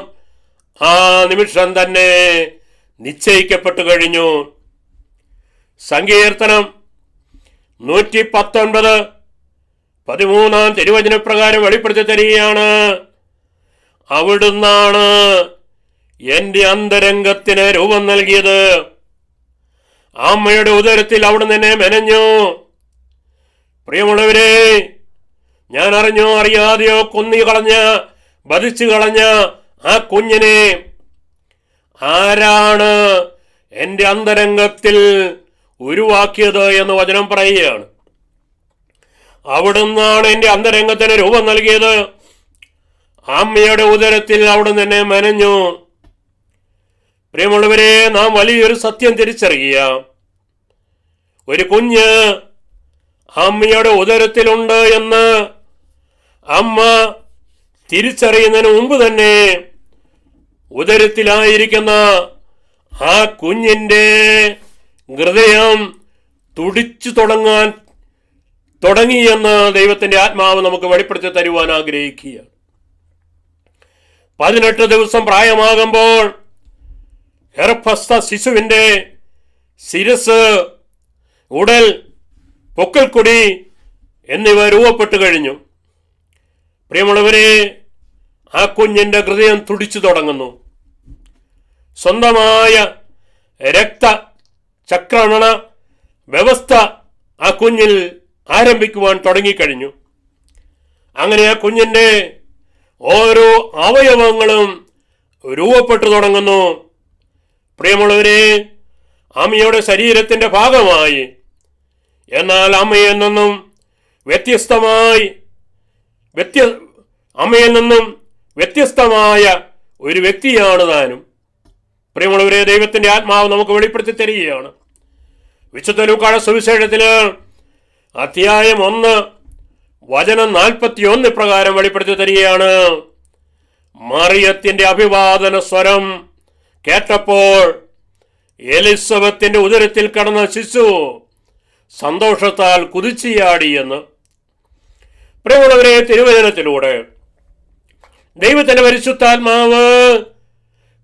ആ നിമിഷം തന്നെ നിശ്ചയിക്കപ്പെട്ടു കഴിഞ്ഞു. സങ്കീർത്തനം 119:13 തിരുവചനപ്രകാരം വെളിപ്പെടുത്തി തരികയാണ്. അവിടുന്നാണ് എൻ്റെ അന്തരംഗത്തിന് രൂപം നൽകിയത്. അമ്മയുടെ ഉദരത്തിൽ അവിടുന്ന് എന്നെ മെനഞ്ഞു. പ്രിയമുള്ളവരെ, ഞാൻ അറിഞ്ഞോ അറിയാതെയോ വധിച്ചു കളഞ്ഞ ആ കുഞ്ഞിനെ ആരാണ് എൻ്റെ അന്തരംഗത്തിൽ ഉരുവാക്കിയത് എന്ന് വചനം പറയുകയാണ്. അവിടുന്നാണ് എൻ്റെ അന്തരംഗത്തിന് രൂപം നൽകിയത്. അമ്മയുടെ ഉദരത്തിൽ അവിടുന്ന് എന്നെ മെനഞ്ഞു. പ്രിയമുള്ളവരെ, നാം വലിയൊരു സത്യം തിരിച്ചറിയുക. ഒരു കുഞ്ഞ് അമ്മയുടെ ഉദരത്തിലുണ്ട് എന്ന് അമ്മ തിരിച്ചറിയുന്നതിന് മുമ്പ് തന്നെ ഉദരത്തിലായിരിക്കുന്ന ആ കുഞ്ഞിൻ്റെ ഹൃദയം തുടിച്ചു തുടങ്ങിയെന്ന് ദൈവത്തിൻ്റെ ആത്മാവ് നമുക്ക് വെളിപ്പെടുത്തി തരുവാൻ ആഗ്രഹിക്കുകയാണ്. 18 ദിവസം പ്രായമാകുമ്പോൾ ഗർഭസ്ഥ ശിശുവിൻ്റെ ശിരസ്, ഉടൽ, പൊക്കൽക്കൊടി എന്നിവ രൂപപ്പെട്ടു കഴിഞ്ഞു. പ്രിയമുള്ളവരെ, ആ കുഞ്ഞിൻ്റെ ഹൃദയം തുടിച്ചു തുടങ്ങുന്നു. സ്വന്തമായ രക്തചക്രമണ വ്യവസ്ഥ ആ കുഞ്ഞിൽ ആരംഭിക്കുവാൻ തുടങ്ങിക്കഴിഞ്ഞു. അങ്ങനെ ആ കുഞ്ഞിൻ്റെ ഓരോ അവയവങ്ങളും രൂപപ്പെട്ടു തുടങ്ങുന്നു. പ്രിയമുള്ളവരെ, അമ്മയുടെ ശരീരത്തിൻ്റെ ഭാഗമായി, എന്നാൽ അമ്മയിൽ നിന്നും വ്യത്യസ്തമായ ഒരു വ്യക്തിയാണ് താനും. പ്രിയമുള്ളവരെ, ദൈവത്തിൻ്റെ ആത്മാവ് നമുക്ക് വെളിപ്പെടുത്തി തരികയാണ്. വിശുദ്ധ ലൂക്കായുടെ സുവിശേഷത്തില് അധ്യായം 1 വചനം 41 പ്രകാരം വെളിപ്പെടുത്തി തരികയാണ്. മറിയത്തിന്റെ അഭിവാദന സ്വരം കേട്ടപ്പോൾ എലിസബത്തിന്റെ ഉദരത്തിൽ കടന്ന ശിശു സന്തോഷത്താൽ കുതിച്ചുചാടി എന്ന്. പ്രിയമുള്ളവരെ, തിരുവചനത്തിലൂടെ ദൈവത്തിന്റെ പരിശുദ്ധാത്മാവ്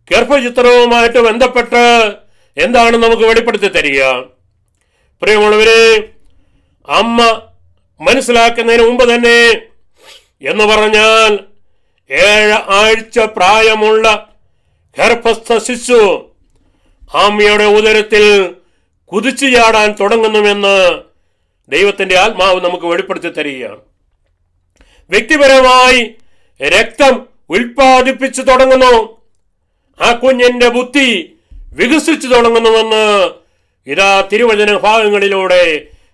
ഗർഭചിത്രവുമായിട്ട് ബന്ധപ്പെട്ട് എന്താണ് നമുക്ക് വെളിപ്പെടുത്തി തരിക? പ്രിയമുള്ളവരെ, അമ്മ മനസ്സിലാക്കുന്നതിന് മുമ്പ് തന്നെ എന്ന് പറഞ്ഞാൽ 7 ആഴ്ച പ്രായമുള്ള ഗർഭസ്ഥ ശിശു അമ്മയുടെ ഉദരത്തിൽ കുതിച്ചു ചാടാൻ തുടങ്ങുന്നുവെന്ന് ദൈവത്തിൻ്റെ ആത്മാവ് നമുക്ക് വെളിപ്പെടുത്തി തരികയാണ്. വ്യക്തിപരമായി രക്തം ഉൽപ്പാദിപ്പിച്ചു തുടങ്ങുന്നു. ആ കുഞ്ഞിൻ്റെ ബുദ്ധി വികസിച്ചു തുടങ്ങുന്നുവെന്ന് ഇതാ തിരുവചന ഭാഗങ്ങളിലൂടെ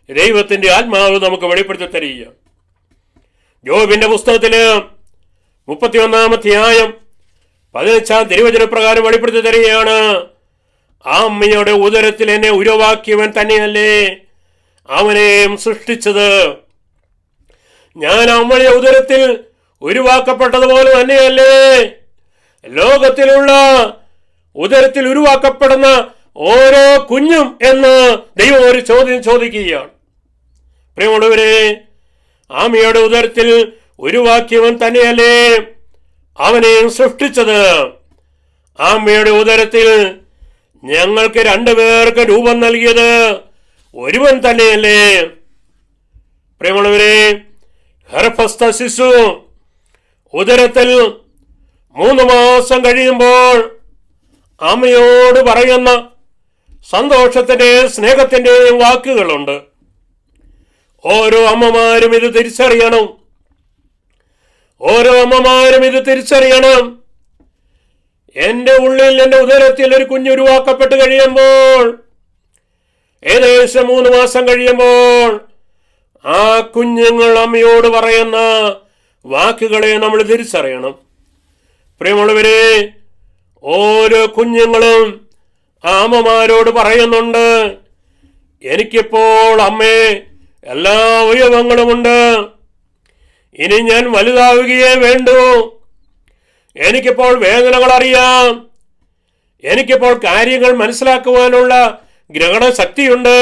ദൈവത്തിൻ്റെ ആത്മാവ് നമുക്ക് വെളിപ്പെടുത്തി തരിക. യോബിന്റെ പുസ്തകത്തില് 31-ാം അധ്യായം 15-ാം തിരുവചന പ്രകാരം വെളിപ്പെടുത്തി തരികയാണ്. ആ അമ്മയുടെ ഉദരത്തിൽ എന്നെ ഉരുവാക്കിയവൻ തന്നെയല്ലേ അവനെയും സൃഷ്ടിച്ചത്. ഞാൻ അമ്മയുടെ ഉദരത്തിൽ ഉരുവാക്കപ്പെട്ടതുപോലെ തന്നെയല്ലേ ലോകത്തിലുള്ള ഉദരത്തിൽ ഉരുവാക്കപ്പെടുന്ന ഓരോ കുഞ്ഞും എന്ന് ദൈവം ഒരു ചോദ്യം ചോദിക്കുകയാണ്. പ്രിയമുള്ളവരെ, അമ്മയുടെ ഉദരത്തിൽ ഉരുവാക്കിയവൻ തന്നെയല്ലേ അവനെയും സൃഷ്ടിച്ചത്. അമ്മയുടെ ഉദരത്തിൽ ഞങ്ങൾക്ക് 2 പേർക്ക് രൂപം നൽകിയത് ഒരുവൻ തന്നെയല്ലേ. പ്രിയമുള്ളവരെ, ഗർഭസ്ഥ ശിശു ഉദരത്തിൽ 3 മാസം കഴിയുമ്പോൾ അമ്മയോട് പറയുന്ന സന്തോഷത്തിന്റെയും സ്നേഹത്തിന്റെയും വാക്കുകളുണ്ട്. ഓരോ അമ്മമാരും ഇത് തിരിച്ചറിയണം. ഓരോ അമ്മമാരും ഇത് തിരിച്ചറിയണം. എൻ്റെ ഉള്ളിൽ, എൻ്റെ ഉദരത്തിൽ ഒരു കുഞ്ഞുരുവാക്കപ്പെട്ട് കഴിയുമ്പോൾ, ഏകദേശം 3 മാസം കഴിയുമ്പോൾ, ആ കുഞ്ഞുങ്ങൾ അമ്മയോട് പറയുന്ന വാക്കുകളെ നമ്മൾ തിരിച്ചറിയണം. പ്രിയമുള്ളവരെ, ഓരോ കുഞ്ഞുങ്ങളും ആ അമ്മമാരോട് പറയുന്നുണ്ട്, എനിക്കിപ്പോൾ അമ്മേ എല്ലാ അവയവങ്ങളുമുണ്ട്, ഇനി ഞാൻ വലുതാവുകയേ വേണ്ടൂ, എനിക്കിപ്പോൾ വേദനകൾ അറിയാം, എനിക്കിപ്പോൾ കാര്യങ്ങൾ മനസ്സിലാക്കുവാനുള്ള ഗ്രഹണശക്തിയുണ്ട്.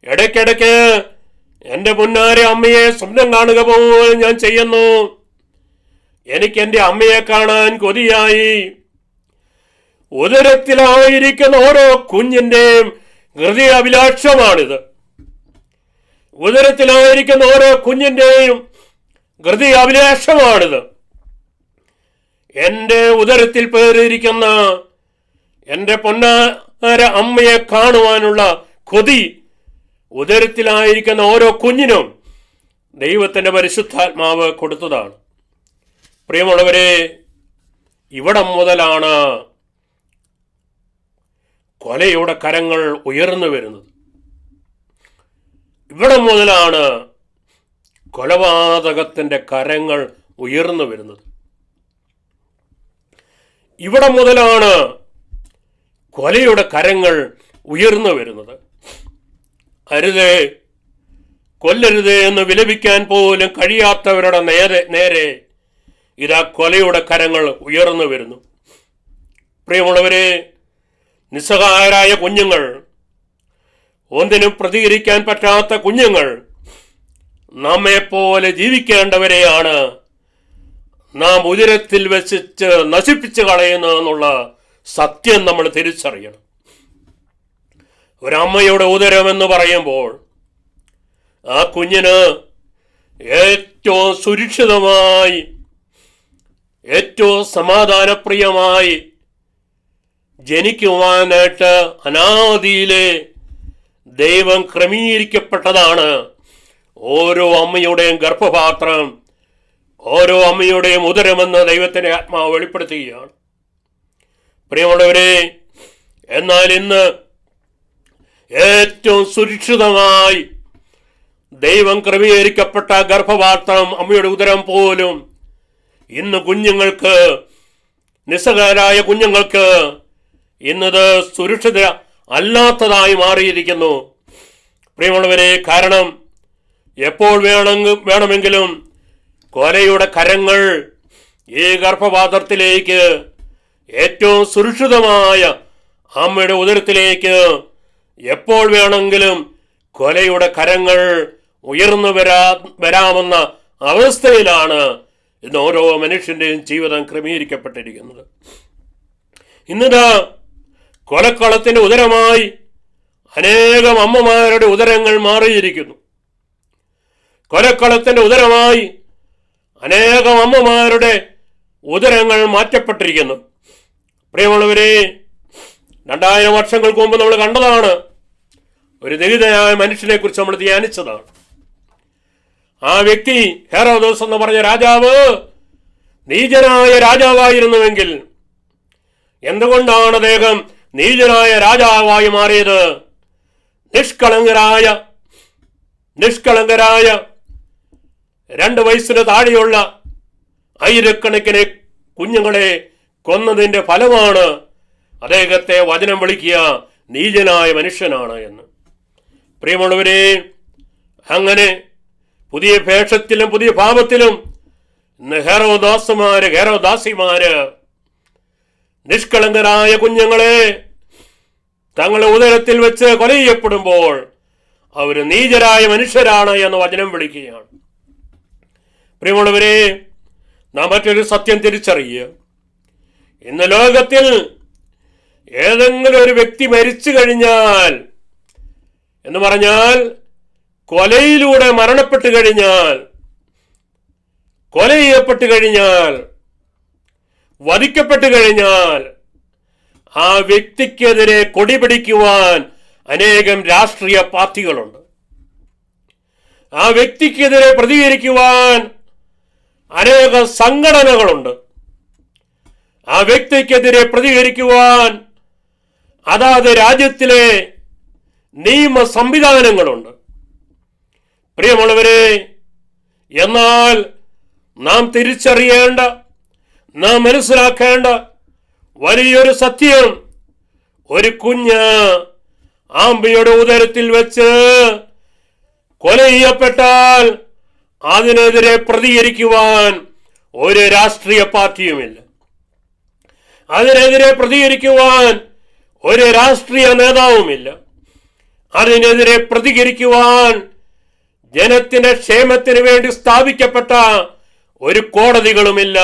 ഇടയ്ക്കിടയ്ക്ക് എൻ്റെ മുന്നാരെ അമ്മയെ സ്വപ്നം കാണുക പോലും ഞാൻ ചെയ്യുന്നു. എനിക്ക് എൻ്റെ അമ്മയെ കാണാൻ കൊതിയായി. ഉദരത്തിലായിരിക്കുന്ന ഓരോ കുഞ്ഞിൻ്റെയും ഹൃദയാഭിലാഷമാണിത്. ഉദരത്തിലായിരിക്കുന്ന ഓരോ കുഞ്ഞിൻ്റെയും ഹൃദയാഭിലാഷമാണിത്. എൻ്റെ ഉദരത്തിൽ പേറിയിരിക്കുന്ന എൻ്റെ പൊന്നാര അമ്മയെ കാണുവാനുള്ള കൊതി ഉദരത്തിലായിരിക്കുന്ന ഓരോ കുഞ്ഞിനും ദൈവത്തിൻ്റെ പരിശുദ്ധാത്മാവ് കൊടുത്തതാണ്. പ്രിയമുള്ളവരെ, ഇവിടം മുതലാണ് കൊലയുടെ കരങ്ങൾ ഉയർന്നു വരുന്നത്. ഇവിടെ മുതലാണ് കൊലപാതകത്തിൻ്റെ കരങ്ങൾ ഉയർന്നു വരുന്നത്. ഇവിടെ മുതലാണ് കൊലയുടെ കരങ്ങൾ ഉയർന്നു വരുന്നത്. അരുതേ, കൊല്ലരുതേ എന്ന് വിലപിക്കാൻ പോലും കഴിയാത്തവരുടെ നേരെ ഇതാ കൊലയുടെ കരങ്ങൾ ഉയർന്നു വരുന്നു. പ്രിയമുള്ളവരെ, നിസ്സഹായരായ കുഞ്ഞുങ്ങൾ, ഒന്നിനും പ്രതികരിക്കാൻ പറ്റാത്ത കുഞ്ഞുങ്ങൾ, നമ്മെപ്പോലെ ജീവിക്കേണ്ടവരെയാണ് നാം ഉദരത്തിൽ വെച്ച് നശിപ്പിച്ചു കളയുന്നതെന്നുള്ള സത്യം നമ്മൾ തിരിച്ചറിയണം. ഒരമ്മയുടെ ഉദരം എന്ന് പറയുമ്പോൾ ആ കുഞ്ഞിന് ഏറ്റവും സുരക്ഷിതമായി, ഏറ്റവും സമാധാനപ്രിയമായി ജനിക്കുവാനായിട്ട് അനാദിയിലെ ദൈവം ക്രമീകരിക്കപ്പെട്ടതാണ് ഓരോ അമ്മയുടെയും ഗർഭപാത്രം, ഓരോ അമ്മയുടെയും ഉദരമെന്ന് ദൈവത്തിൻ്റെ ആത്മാവ് വെളിപ്പെടുത്തുകയാണ്. പ്രിയമുള്ളവരെ, എന്നാൽ ഇന്ന് ഏറ്റവും സുരക്ഷിതമായി ദൈവം ക്രമീകരിക്കപ്പെട്ട ഗർഭപാത്രം, അമ്മയുടെ ഉദരം പോലും ഇന്ന് കുഞ്ഞുങ്ങൾക്ക്, നിസ്സഹായരായ കുഞ്ഞുങ്ങൾക്ക് ഇന്നത് സുരക്ഷിത അല്ലാത്തതായി മാറിയിരിക്കുന്നു. പ്രിയമുള്ളവരെ, കാരണം എപ്പോൾ വേണമെങ്കിലും കൊലയുടെ കരങ്ങൾ ഈ ഗർഭപാത്രത്തിലേക്ക്, ഏറ്റവും സുരക്ഷിതമായ അമ്മയുടെ ഉദരത്തിലേക്ക് എപ്പോൾ വേണമെങ്കിലും കൊലയുടെ കരങ്ങൾ ഉയർന്നു വരാമെന്ന അവസ്ഥയിലാണ് ഇന്ന് ഓരോ മനുഷ്യൻ്റെയും ജീവിതം ക്രമീകരിക്കപ്പെട്ടിരിക്കുന്നത്. ഇന്നിതാ കൊലക്കളത്തിൻ്റെ ഉദരമായി അനേകം അമ്മമാരുടെ ഉദരങ്ങൾ മാറിയിരിക്കുന്നു. കൊലക്കളത്തിൻ്റെ ഉദരമായി അനേകം അമ്മമാരുടെ ഉദരങ്ങൾ മാറ്റപ്പെട്ടിരിക്കുന്നു. പ്രിയമുള്ളവരെ, 2000 വർഷങ്ങൾക്ക് മുമ്പ് നമ്മൾ കണ്ടതാണ്. ഒരു ദരിദ്രനായ മനുഷ്യനെ കുറിച്ച് നമ്മൾ ധ്യാനിച്ചതാണ്. ആ വ്യക്തി, ഹെറോദോസ് എന്ന് പറഞ്ഞ രാജാവ്, നീചനായ രാജാവായിരുന്നുവെങ്കിൽ എന്തുകൊണ്ടാണ് അദ്ദേഹം നീചനായ രാജാവായി മാറിയത്? നിഷ്കളങ്കരായ 2 വയസ്സിന് താഴെയുള്ള ആയിരക്കണക്കിന് കുഞ്ഞുങ്ങളെ കൊന്നതിൻ്റെ ഫലമാണ് അദ്ദേഹത്തെ വചനം വിളിക്കുക നീചനായ മനുഷ്യനാണ് എന്ന്. പ്രിയമുള്ളവരെ, അങ്ങനെ പുതിയ വേഷത്തിലും പുതിയ ഭാവത്തിലും ഇന്ന് ഹെറോദാസിമാര് നിഷ്കളങ്കരായ കുഞ്ഞുങ്ങളെ തങ്ങളുടെ ഉദരത്തിൽ വെച്ച് കൊല ചെയ്യപ്പെടുമ്പോൾ അവർ നീചരായ മനുഷ്യരാണ് എന്ന് വചനം വിളിക്കുകയാണ്. പ്രിയമുള്ളവരെ, നാം മറ്റൊരു സത്യം തിരിച്ചറിയുക. ഇന്ന് ലോകത്തിൽ ഏതെങ്കിലും ഒരു വ്യക്തി മരിച്ചു കഴിഞ്ഞാൽ എന്ന് പറഞ്ഞാൽ, കൊലയിലൂടെ മരണപ്പെട്ടു കഴിഞ്ഞാൽ, കൊല ചെയ്യപ്പെട്ടു കഴിഞ്ഞാൽ, വധിക്കപ്പെട്ടു കഴിഞ്ഞാൽ, ആ വ്യക്തിക്കെതിരെ കൊടിപിടിക്കുവാൻ അനേകം രാഷ്ട്രീയ പാർട്ടികളുണ്ട്. ആ വ്യക്തിക്കെതിരെ പ്രതികരിക്കുവാൻ അനേക സംഘടനകളുണ്ട്. ആ വ്യക്തിക്കെതിരെ പ്രതികരിക്കുവാൻ അതാത് രാജ്യത്തിലെ നിയമ സംവിധാനങ്ങളുണ്ട്. പ്രിയമുള്ളവരെ, എന്നാൽ നാം തിരിച്ചറിയേണ്ട, നാം മനസ്സിലാക്കേണ്ട വലിയൊരു സത്യം, ഒരു കുഞ്ഞ് അമ്മയുടെ ഉദരത്തിൽ വെച്ച് കൊല ചെയ്യപ്പെട്ടാൽ അതിനെതിരെ പ്രതികരിക്കുവാൻ ഒരു രാഷ്ട്രീയ പാർട്ടിയുമില്ല. അതിനെതിരെ പ്രതികരിക്കുവാൻ ഒരു രാഷ്ട്രീയ നേതാവുമില്ല. അതിനെതിരെ പ്രതികരിക്കുവാൻ ജനത്തിന്റെ ക്ഷേമത്തിന് വേണ്ടി സ്ഥാപിക്കപ്പെട്ട ഒരു കോടതികളുമില്ല,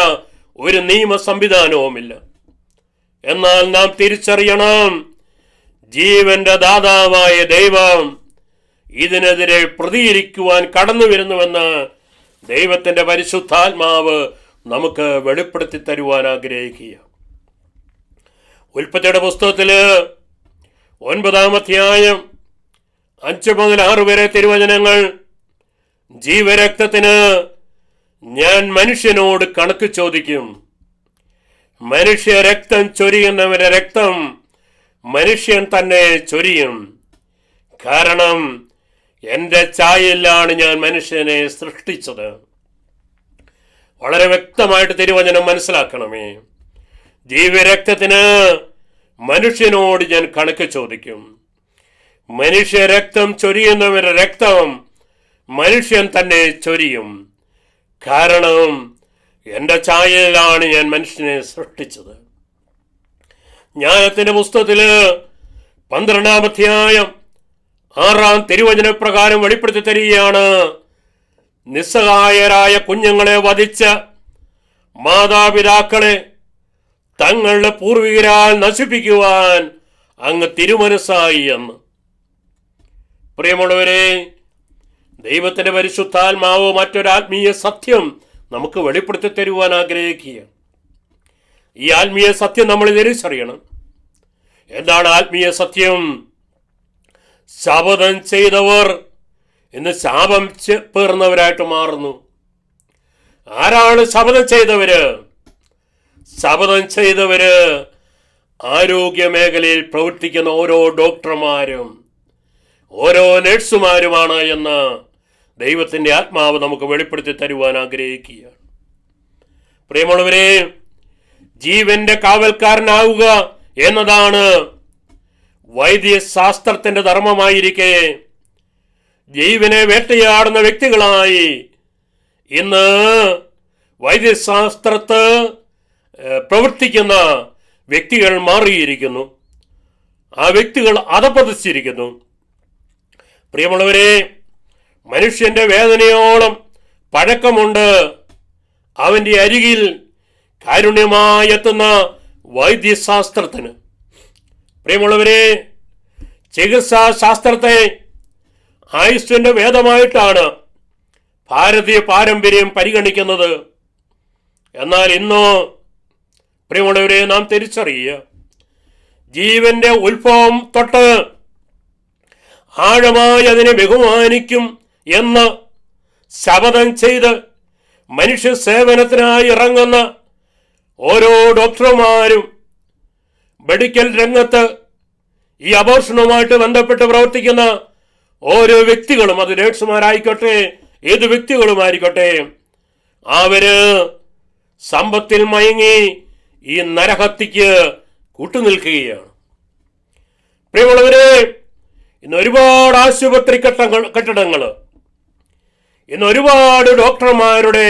ഒരു നിയമ സംവിധാനവുമില്ല. എന്നാൽ നാം തിരിച്ചറിയണം, ജീവന്റെ ദാതാവായ ദൈവം ഇതിനെതിരെ പ്രതികരിക്കുവാൻ കടന്നു വരുന്നുവെന്ന് ദൈവത്തിന്റെ പരിശുദ്ധാത്മാവ് നമുക്ക് വെളിപ്പെടുത്തി തരുവാൻ ആഗ്രഹിക്കുക. ഉൽപ്പത്തിയുടെ പുസ്തകത്തില് 9-ാം അധ്യായം 5 മുതൽ 6 വരെ തിരുവചനങ്ങൾ, ജീവരക്തത്തിന് ഞാൻ മനുഷ്യനോട് കണക്ക് ചോദിക്കും, മനുഷ്യ രക്തം ചൊരിയുന്നവരുടെ രക്തം മനുഷ്യൻ തന്നെ ചൊരിയും, കാരണം എൻ്റെ ഛായയിലാണ് ഞാൻ മനുഷ്യനെ സൃഷ്ടിച്ചത്. വളരെ വ്യക്തമായിട്ട് തിരുവചനം മനസ്സിലാക്കണമേ. ജീവരക്തത്തിന് മനുഷ്യനോട് ഞാൻ കണക്ക് ചോദിക്കും, മനുഷ്യ രക്തം ചൊരിയുന്നവരുടെ രക്തം മനുഷ്യൻ തന്നെ ചൊരിയും, കാരണം എൻ്റെ ഛായയിലാണ് ഞാൻ മനുഷ്യനെ സൃഷ്ടിച്ചത്. ജ്ഞാനത്തിന്റെ പുസ്തകത്തില് 12-ാം അധ്യായം 6-ാം തിരുവചനപ്രകാരം വെളിപ്പെടുത്തി തരികയാണ്, നിസ്സഹായരായ കുഞ്ഞുങ്ങളെ വധിച്ച മാതാപിതാക്കളെ തങ്ങളുടെ പൂർവികരാൽ നശിപ്പിക്കുവാൻ അങ്ങ് തിരുമനസ്സായി എന്ന്. പ്രിയമുള്ളവരെ, ദൈവത്തിന്റെ പരിശുദ്ധാത്മാവ് മറ്റൊരാത്മീയ സത്യം നമുക്ക് വെളിപ്പെടുത്തി തരുവാൻ ആഗ്രഹിക്കുക. ഈ ആത്മീയ സത്യം നമ്മൾ തിരിച്ചറിയണം. എന്താണ് ആത്മീയ സത്യം? ശപഥം ചെയ്തവർ ഇന്ന് ശാപം പേർന്നവരായിട്ട് മാറുന്നു. ആരാണ് ശപഥം ചെയ്തവര്? ശപഥം ചെയ്തവര് ആരോഗ്യ മേഖലയിൽ പ്രവർത്തിക്കുന്ന ഓരോ ഡോക്ടർമാരും ഓരോ നഴ്സുമാരുമാണ് എന്ന് ദൈവത്തിന്റെ ആത്മാവ് നമുക്ക് വെളിപ്പെടുത്തി തരുവാൻ ആഗ്രഹിക്കുകയാണ്. പ്രിയമുള്ളവരെ, ജീവന്റെ കാവൽക്കാരനാവുക എന്നതാണ് വൈദ്യശാസ്ത്രത്തിന്റെ ധർമ്മമായിരിക്കെ, ജീവനെ വേട്ടയാടുന്ന വ്യക്തികളായി ഇന്ന് വൈദ്യശാസ്ത്രത്ത് പ്രവർത്തിക്കുന്ന വ്യക്തികൾ മാറിയിരിക്കുന്നു. ആ വ്യക്തികൾ അധപതിച്ചിരിക്കുന്നു. പ്രിയമുള്ളവരെ, മനുഷ്യന്റെ വേദനയോളം പഴക്കമുണ്ട് അവന്റെ അരികിൽ കാരുണ്യമായി എത്തുന്ന വൈദ്യശാസ്ത്രത്തിന്. പ്രിയമുള്ളവരെ, ചികിത്സാ ശാസ്ത്രത്തെ ആയുസ്സിന്റെ വേദമായിട്ടാണ് ഭാരതീയ പാരമ്പര്യം പരിഗണിക്കുന്നത്. എന്നാൽ ഇന്നോ പ്രിയമുള്ളവരെ, നാം തിരിച്ചറിയുക, ജീവന്റെ ഉത്ഭവം തൊട്ട് ആഴമായി അതിനെ ബഹുമാനിക്കും എന്ന് ശപഥം ചെയ്ത് മനുഷ്യ സേവനത്തിനായി ഇറങ്ങുന്ന ഓരോ ഡോക്ടർമാരും, മെഡിക്കൽ രംഗത്ത് ഈ അബോർഷനുമായിട്ട് ബന്ധപ്പെട്ട് പ്രവർത്തിക്കുന്ന ഓരോ വ്യക്തികളും, അത് നേഴ്സുമാരായിക്കോട്ടെ ഏത് വ്യക്തികളുമായിരിക്കട്ടെ, അവര് സമ്പത്തിൽ മയങ്ങി ഈ നരഹത്യക്ക് കൂട്ടുനിൽക്കുകയാണ്. പ്രിയമുള്ളവരെ, ഇന്ന് ഒരുപാട് ആശുപത്രി കെട്ടിടങ്ങൾ, ഇന്ന് ഒരുപാട് ഡോക്ടർമാരുടെ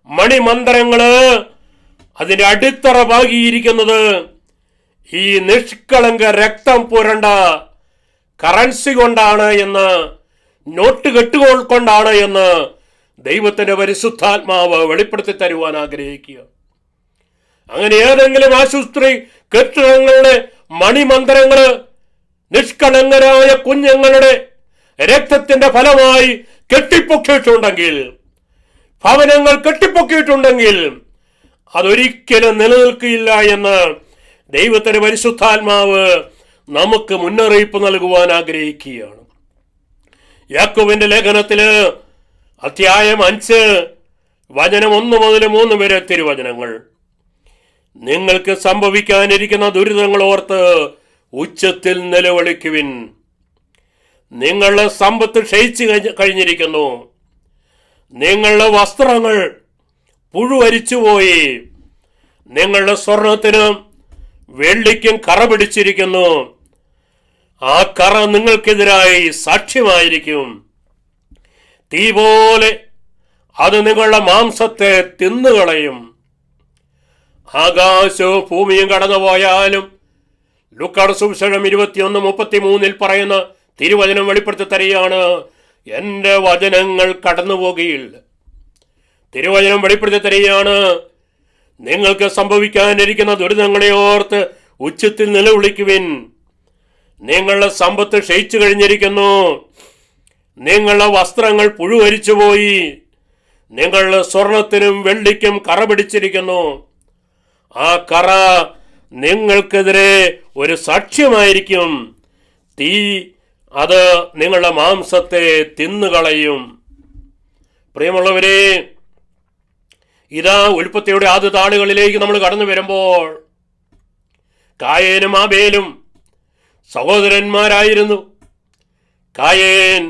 മണിമന്ത്രങ്ങള് അതിന്റെ അടിത്തറ പാകിയിരിക്കുന്നത് ഈ നിഷ്കളങ്ക രക്തം പുരണ്ട കറൻസി കൊണ്ടാണ് എന്ന്, നോട്ട് കെട്ടുകൾ കൊണ്ടാണ് എന്ന് ദൈവത്തിന്റെ പരിശുദ്ധാത്മാവ് വെളിപ്പെടുത്തി തരുവാൻ ആഗ്രഹിക്കുക. അങ്ങനെ ഏതെങ്കിലും ആശുപത്രി കെട്ടിടങ്ങളുടെ മണിമന്ത്രങ്ങള് നിഷ്കളങ്കരായ കുഞ്ഞുങ്ങളുടെ രക്തത്തിന്റെ ഫലമായി കെട്ടിപ്പൊക്കിയിട്ടുണ്ടെങ്കിൽ, ഭവനങ്ങൾ കെട്ടിപ്പൊക്കിയിട്ടുണ്ടെങ്കിൽ, അതൊരിക്കലും നിലനിൽക്കില്ല എന്ന് ദൈവത്തിന്റെ പരിശുദ്ധാത്മാവ് നമുക്ക് മുന്നറിയിപ്പ് നൽകുവാൻ ആഗ്രഹിക്കുകയാണ്. യാക്കോബിന്റെ ലേഖനത്തില് അധ്യായം 5 വചനം 1 മുതൽ 3 വരെ തിരുവചനങ്ങൾ: നിങ്ങൾക്ക് സംഭവിക്കാനിരിക്കുന്ന ദുരിതങ്ങൾ ഓർത്ത് ഉച്ചത്തിൽ നിലവിളിക്കുവിൻ. നിങ്ങളുടെ സമ്പത്ത് ക്ഷയിച്ചു കഴിഞ്ഞിരിക്കുന്നു. നിങ്ങളുടെ വസ്ത്രങ്ങൾ പുഴുവരിച്ചുപോയി. നിങ്ങളുടെ സ്വർണത്തിനും വെള്ളിക്കും കറ പിടിച്ചിരിക്കുന്നു. ആ കറ നിങ്ങൾക്കെതിരായി സാക്ഷ്യമായിരിക്കും. തീ പോലെ അത് നിങ്ങളുടെ മാംസത്തെ തിന്നുകളയും. ആകാശവും ഭൂമിയും കടന്നു പോയാലും, ലൂക്കായുടെ സുവിശേഷം 21:33 പറയുന്ന തിരുവചനം വെളിപ്പെടുത്തി തരികയാണ്, എൻ്റെ വചനങ്ങൾ കടന്നു പോകുകയില്ല. തിരുവചനം വെളിപ്പെടുത്തി തരികയാണ്, നിങ്ങൾക്ക് സംഭവിക്കാനിരിക്കുന്ന ദുരിതങ്ങളെ ഓർത്ത് ഉച്ചത്തിൽ നിലവിളിക്കുവിൻ. നിങ്ങളുടെ സമ്പത്ത് ക്ഷയിച്ചു കഴിഞ്ഞിരിക്കുന്നു. നിങ്ങളുടെ വസ്ത്രങ്ങൾ പുഴുവരിച്ചുപോയി. നിങ്ങളുടെ സ്വർണത്തിനും വെള്ളിക്കും കറ പിടിച്ചിരിക്കുന്നു. ആ കറ നിങ്ങൾക്കെതിരെ ഒരു സാക്ഷ്യമായിരിക്കും. തീ അത് നിങ്ങളുടെ മാംസത്തെ തിന്നുകളയും. പ്രിയമുള്ളവരെ, ഇതാ ഉൽപ്പത്തിയുടെ ആദ്യ താളുകളിലേക്ക് നമ്മൾ കടന്നു വരുമ്പോൾ കായേനും ആബേലും സഹോദരന്മാരായിരുന്നു. കായേൻ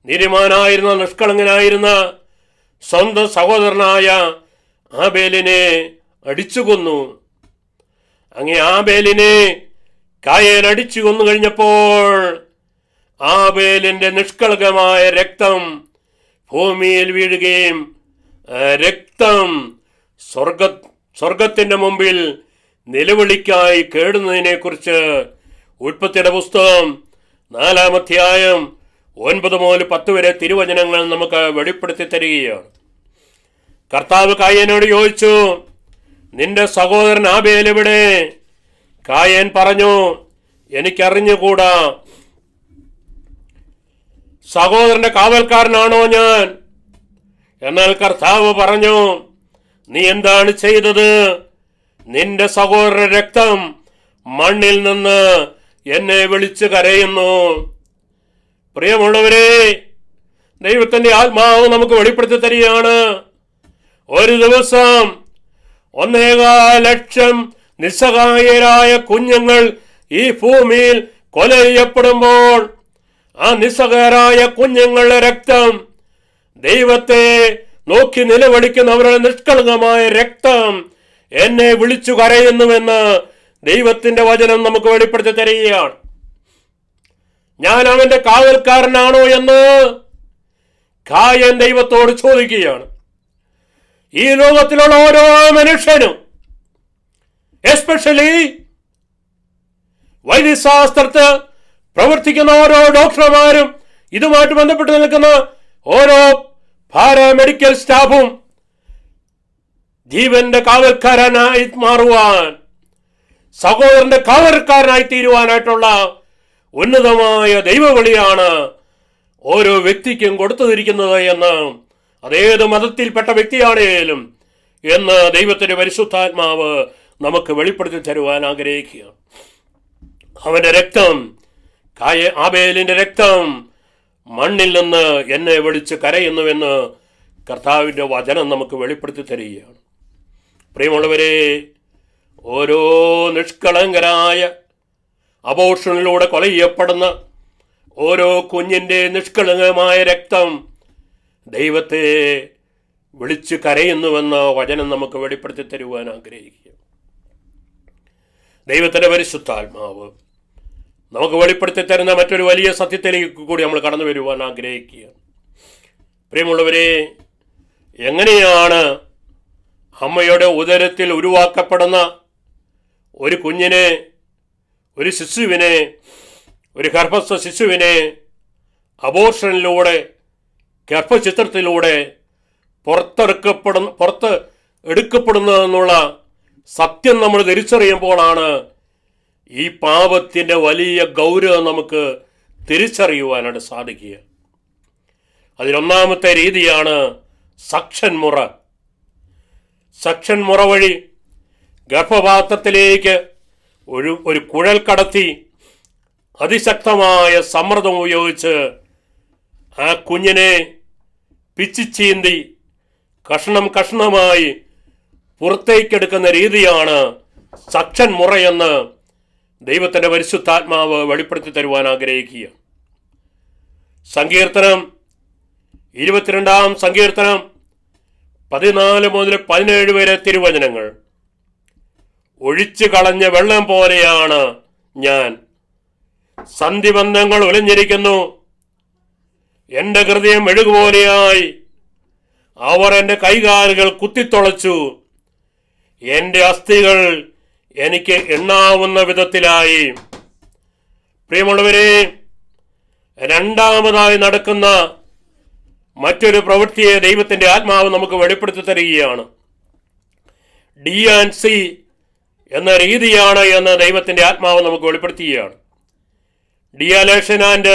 നീതിമാനായിരുന്ന, നിഷ്കളങ്കനായിരുന്ന സ്വന്തം സഹോദരനായ ആബേലിനെ അടിച്ചു കൊന്നു. അങ്ങനെ ആബേലിനെ കായേൻ അടിച്ചു കൊന്നു കഴിഞ്ഞപ്പോൾ ആബേലിന്റെ നിഷ്കളങ്കമായ രക്തം ഭൂമിയിൽ വീഴുകയും രക്തം സ്വർഗത്തിന്റെ മുമ്പിൽ നിലവിളിക്കായി കേടുന്നതിനെ കുറിച്ച് ഉൽപ്പത്തിയുടെ പുസ്തകം 4-ാം അധ്യായം 9 മുതൽ 10 വരെ തിരുവചനങ്ങൾ നമുക്ക് വെളിപ്പെടുത്തി തരികയാണ്. കർത്താവ് കായേനോട് ചോദിച്ചു, നിന്റെ സഹോദരൻ ആബേൽ എവിടെ? കായേൻ പറഞ്ഞു, എനിക്കറിഞ്ഞുകൂടാ. സഹോദരന്റെ കാവൽക്കാരനാണോ ഞാൻ? എന്നാൽ കർത്താവ് പറഞ്ഞു, നീ എന്താണ് ചെയ്തത്? നിന്റെ സഹോദരന്റെ രക്തം മണ്ണിൽ നിന്ന് എന്നെ വിളിച്ചു കരയുന്നു. പ്രിയമുള്ളവരെ, ദൈവത്തിന്റെ ആത്മാവ് നമുക്ക് വെളിപ്പെടുത്തി തരികയാണ്. ഒരു ദിവസം 1.25 ലക്ഷം നിസ്സഹായരായ കുഞ്ഞുങ്ങൾ ഈ ഭൂമിയിൽ കൊല ചെയ്യപ്പെടുമ്പോൾ ആ നിസ്സഹായരായ കുഞ്ഞുങ്ങളുടെ രക്തം, ദൈവത്തെ നോക്കി നിലവിളിക്കുന്നവരുടെ നിഷ്കളങ്കമായ രക്തം എന്നെ വിളിച്ചു കരയുന്നുവെന്ന് ദൈവത്തിന്റെ വചനം നമുക്ക് വെളിപ്പെടുത്തി തരികയാണ്. ഞാൻ അവന്റെ കാവൽക്കാരനാണോ എന്ന് കായേൻ ദൈവത്തോട് ചോദിക്കുകയാണ്. ഈ ലോകത്തിലുള്ള ഓരോ മനുഷ്യനും, എസ്പെഷ്യലി വൈദ്യശാസ്ത്രത്തിൽ പ്രവർത്തിക്കുന്ന ഓരോ ഡോക്ടർമാരും, ഇതുമായിട്ട് ബന്ധപ്പെട്ട് നിൽക്കുന്ന ഓരോ പാരാമെഡിക്കൽ സ്റ്റാഫും ജീവന്റെ കാവൽക്കാരനായി മാറുവാൻ, സഹോദരന്റെ കാവൽക്കാരനായി തീരുവാനായിട്ടുള്ള ഉന്നതമായ ദൈവവിളിയാണ് ഓരോ വ്യക്തിക്കും കൊടുത്തിരിക്കുന്നത് എന്ന്, അതേത് മതത്തിൽപ്പെട്ട വ്യക്തിയാണേലും എന്ന് ദൈവത്തിന്റെ പരിശുദ്ധാത്മാവ് നമുക്ക് വെളിപ്പെടുത്തി തരുവാൻ ആഗ്രഹിക്കുകയാണ്. അവന്റെ രക്തം, ആബേലിന്റെ രക്തം മണ്ണിൽ നിന്ന് എന്നെ വിളിച്ച് കരയുന്നുവെന്ന് കർത്താവിൻ്റെ വചനം നമുക്ക് വെളിപ്പെടുത്തി തരികയാണ്. പ്രിയമുള്ളവരെ, ഓരോ നിഷ്കളങ്കരായ അബോർഷനിലൂടെ കൊല ചെയ്യപ്പെടുന്ന ഓരോ കുഞ്ഞിൻ്റെ നിഷ്കളങ്കമായ രക്തം ദൈവത്തെ വിളിച്ച് കരയുന്നുവെന്ന് വചനം നമുക്ക് വെളിപ്പെടുത്തി തരുവാൻ ആഗ്രഹിക്കുക. ദൈവത്തിൻ്റെ പരിശുദ്ധാത്മാവ് നമുക്ക് വെളിപ്പെടുത്തി തരുന്ന മറ്റൊരു വലിയ സത്യത്തിലേക്ക് കൂടി നമ്മൾ കടന്നു വരുവാൻ ആഗ്രഹിക്കുകയാണ്. പ്രിയമുള്ളവരെ, എങ്ങനെയാണ് അമ്മയുടെ ഉദരത്തിൽ ഉരുവാക്കപ്പെടുന്ന ഒരു കുഞ്ഞിനെ, ഒരു ശിശുവിനെ, ഒരു ഗർഭസ്ഥ ശിശുവിനെ അബോർഷനിലൂടെ, ഗർഭചിത്രത്തിലൂടെ പുറത്ത് എടുക്കപ്പെടുന്നതെന്നുള്ള സത്യം നമ്മൾ തിരിച്ചറിയുമ്പോഴാണ് ഈ പാപത്തിൻ്റെ വലിയ ഗൗരവം നമുക്ക് തിരിച്ചറിയുവാനായിട്ട് സാധിക്കുക. അതിലൊന്നാമത്തെ രീതിയാണ് സക്ഷൻ മുറ. സക്ഷൻ മുറ വഴി ഗർഭപാത്രത്തിലേക്ക് ഒരു കുഴൽ കടത്തി അതിശക്തമായ സമ്മർദ്ദം ഉപയോഗിച്ച് ആ കുഞ്ഞിനെ പിച്ചിച്ചീന്തി കഷ്ണം കഷ്ണമായി പുറത്തേക്കെടുക്കുന്ന രീതിയാണ് സക്ഷൻ മുറയെന്ന് ദൈവത്തിൻ്റെ പരിശുദ്ധാത്മാവ് വെളിപ്പെടുത്തി തരുവാൻ ആഗ്രഹിക്കുക. സങ്കീർത്തനം 22 സങ്കീർത്തനം 14 മുതൽ 17 വരെ തിരുവചനങ്ങൾ. ഒഴിച്ചു കളഞ്ഞ വെള്ളം പോലെയാണ് ഞാൻ, സന്ധിബന്ധങ്ങൾ ഉലഞ്ഞിരിക്കുന്നു, എൻ്റെ ഹൃദയം മെഴുകുപോലെയായി, അവർ എൻ്റെ കൈകാലുകൾ കുത്തിത്തുളച്ചു, എൻ്റെ അസ്ഥികൾ എനിക്ക് എണ്ണാവുന്ന വിധത്തിലായി. പ്രിയമുള്ളവരെ, രണ്ടാമതായി നടക്കുന്ന മറ്റൊരു പ്രവൃത്തിയെ ദൈവത്തിൻ്റെ ആത്മാവ് നമുക്ക് വെളിപ്പെടുത്തി തരികയാണ്. D&C എന്ന രീതിയാണ് എന്ന് ദൈവത്തിൻ്റെ ആത്മാവ് നമുക്ക് വെളിപ്പെടുത്തുകയാണ്. ഡിയാലേഷൻ ആൻഡ്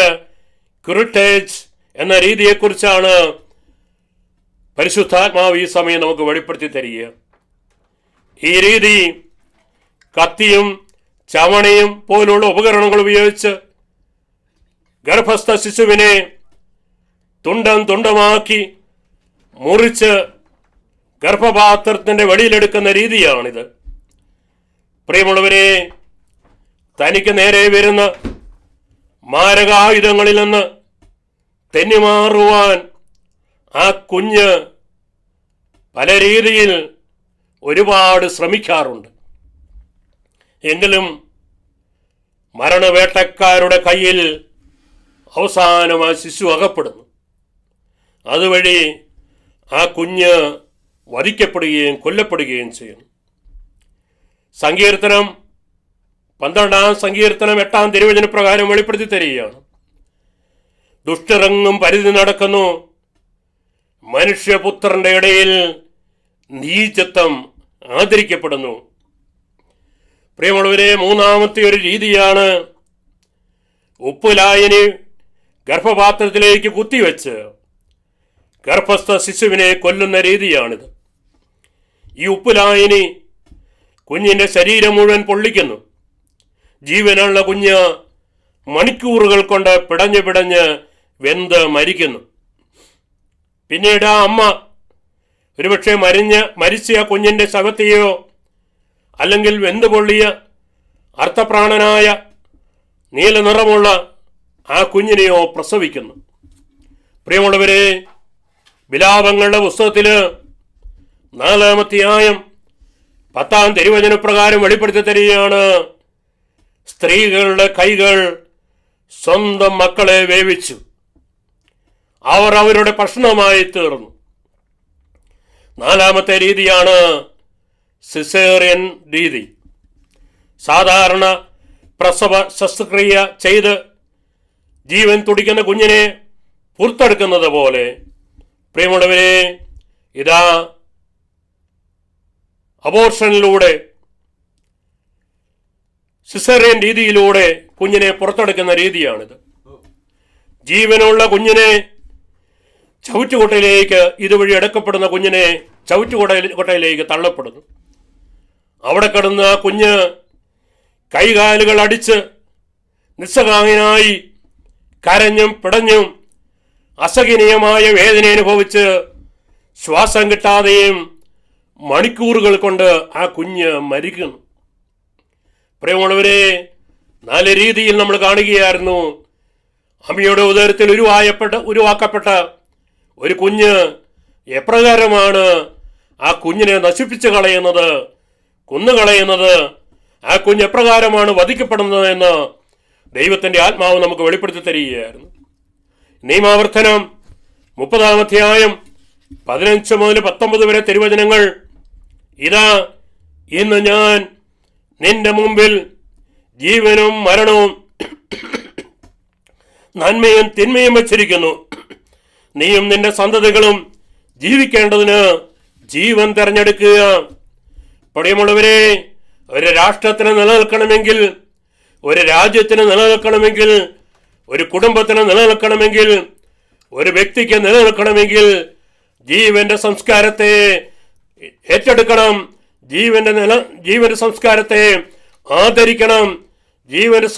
ക്യൂറിറ്റേജ് എന്ന രീതിയെക്കുറിച്ചാണ് പരിശുദ്ധാത്മാവ് ഈ സമയം നമുക്ക് വെളിപ്പെടുത്തി തരിക. ഈ രീതി കത്തിയും ചവണയും പോലുള്ള ഉപകരണങ്ങൾ ഉപയോഗിച്ച് ഗർഭസ്ഥ ശിശുവിനെ തുണ്ടം തുണ്ടമാക്കി മുറിച്ച് ഗർഭപാത്രത്തിൻ്റെ വെളിയിലെടുക്കുന്ന രീതിയാണിത്. പ്രിയമുള്ളവരെ, തനിക്ക് നേരെ വരുന്ന മാരകായുധങ്ങളിൽ നിന്ന് തെന്നിമാറുവാൻ ആ കുഞ്ഞ് പല രീതിയിൽ ഒരുപാട് ശ്രമിക്കാറുണ്ട്. എങ്കിലും മരണവേട്ടക്കാരുടെ കയ്യിൽ അവസാനം ആ ശിശു അകപ്പെടുന്നു. അതുവഴി ആ കുഞ്ഞ് വധിക്കപ്പെടുകയും കൊല്ലപ്പെടുകയും ചെയ്യുന്നു. സങ്കീർത്തനം 12 സങ്കീർത്തനം 8 തിരുവചന പ്രകാരം വെളിപ്പെടുത്തി തരികയാണ്. ദുഷ്ടരെങ്ങും പരിധി നടക്കുന്നു, മനുഷ്യപുത്രന്റെ ഇടയിൽ നീചത്വം ആദരിക്കപ്പെടുന്നു. പ്രിയമുള്ളവരെ, മൂന്നാമത്തെ ഒരു രീതിയാണ് ഉപ്പുലായനി ഗർഭപാത്രത്തിലേക്ക് കുത്തിവെച്ച് ഗർഭസ്ഥ ശിശുവിനെ കൊല്ലുന്ന രീതിയാണിത്. ഈ ഉപ്പുലായനി കുഞ്ഞിൻ്റെ ശരീരം മുഴുവൻ പൊള്ളിക്കുന്നു. ജീവനുള്ള കുഞ്ഞ് മണിക്കൂറുകൾ കൊണ്ട് പിടഞ്ഞ് വെന്ത് മരിക്കുന്നു. പിന്നീട് ആ അമ്മ ഒരുപക്ഷെ മരിച്ച ആ കുഞ്ഞിൻ്റെ ശവത്തെയോ അല്ലെങ്കിൽ വെന്ത് പൊള്ളിയ അർത്ഥപ്രാണനായ നീല നിറമുള്ള ആ കുഞ്ഞിനെയോ പ്രസവിക്കുന്നു. പ്രിയമുള്ളവരെ, വിലാപങ്ങളുടെ പുസ്തകത്തിൽ 4 അധ്യായം 10 തിരുവചന പ്രകാരം വെളിപ്പെടുത്തി തരികയാണ്. സ്ത്രീകളുടെ കൈകൾ സ്വന്തം മക്കളെ വേവിച്ചു, അവർ അവരുടെ ഭക്ഷണമായി തീർന്നു. 4 രീതിയാണ് സിസേറിയൻ രീതി. സാധാരണ പ്രസവ ശസ്ത്രക്രിയ ചെയ്ത് ജീവൻ തുടിക്കുന്ന കുഞ്ഞിനെ പുറത്തെടുക്കുന്നത് പോലെ, പ്രിയമുള്ളവരെ, ഇതാ അബോർഷനിലൂടെ സിസേറിയൻ രീതിയിലൂടെ കുഞ്ഞിനെ പുറത്തെടുക്കുന്ന രീതിയാണിത്. ജീവനുള്ള കുഞ്ഞിനെ ചവിറ്റുകൊട്ടയിലേക്ക്, ഇതുവഴി എടുക്കപ്പെടുന്ന കുഞ്ഞിനെ ചവിറ്റുകൊട്ടയിലേക്ക് തള്ളപ്പെടുന്നു. അവിടെ കിടന്ന് ആ കുഞ്ഞ് കൈകാലുകൾ അടിച്ച് നിസ്സഹായനായി കരഞ്ഞും പിടഞ്ഞും അസഹനീയമായ വേദന അനുഭവിച്ച് ശ്വാസം കിട്ടാതെയും മണിക്കൂറുകൾ കൊണ്ട് ആ കുഞ്ഞ് മരിക്കുന്നു. പ്രിയമുള്ളവരെ, 4 രീതിയിൽ നമ്മൾ കാണുകയായിരുന്നു. അമ്മയുടെ ഉദരത്തിൽ ഉരുവാക്കപ്പെട്ട ഒരു കുഞ്ഞ് എപ്രകാരമാണ് ആ കുഞ്ഞിനെ നശിപ്പിച്ച് കളയുന്നത്, കൊന്നുകളയുന്നത്, ആ കുഞ്ഞ് എപ്രകാരമാണ് വധിക്കപ്പെടുന്നത് എന്ന് ദൈവത്തിൻ്റെ ആത്മാവ് നമുക്ക് വെളിപ്പെടുത്തി തരികയായിരുന്നു. നിയമാവർത്തനം 30 അധ്യായം 15 മുതൽ 19 വരെ തിരുവചനങ്ങൾ. ഇതാ, ഇന്ന് ഞാൻ നിന്റെ മുമ്പിൽ ജീവനും മരണവും നന്മയും തിന്മയും വച്ചിരിക്കുന്നു. നീയും നിന്റെ സന്തതികളും ജീവിക്കേണ്ടതിന് ജീവൻ തിരഞ്ഞെടുക്കുക. പ്രിയമുള്ളവരെ, ഒരു രാഷ്ട്രത്തിന് നിലനിൽക്കണമെങ്കിൽ, ഒരു രാജ്യത്തിന് നിലനിൽക്കണമെങ്കിൽ, ഒരു കുടുംബത്തിന് നിലനിൽക്കണമെങ്കിൽ, ഒരു വ്യക്തിക്ക് നിലനിൽക്കണമെങ്കിൽ ജീവന്റെ സംസ്കാരത്തെ ഏറ്റെടുക്കണം, ജീവന്റെ സംസ്കാരത്തെ ആദരിക്കണം, ജീവന്റെ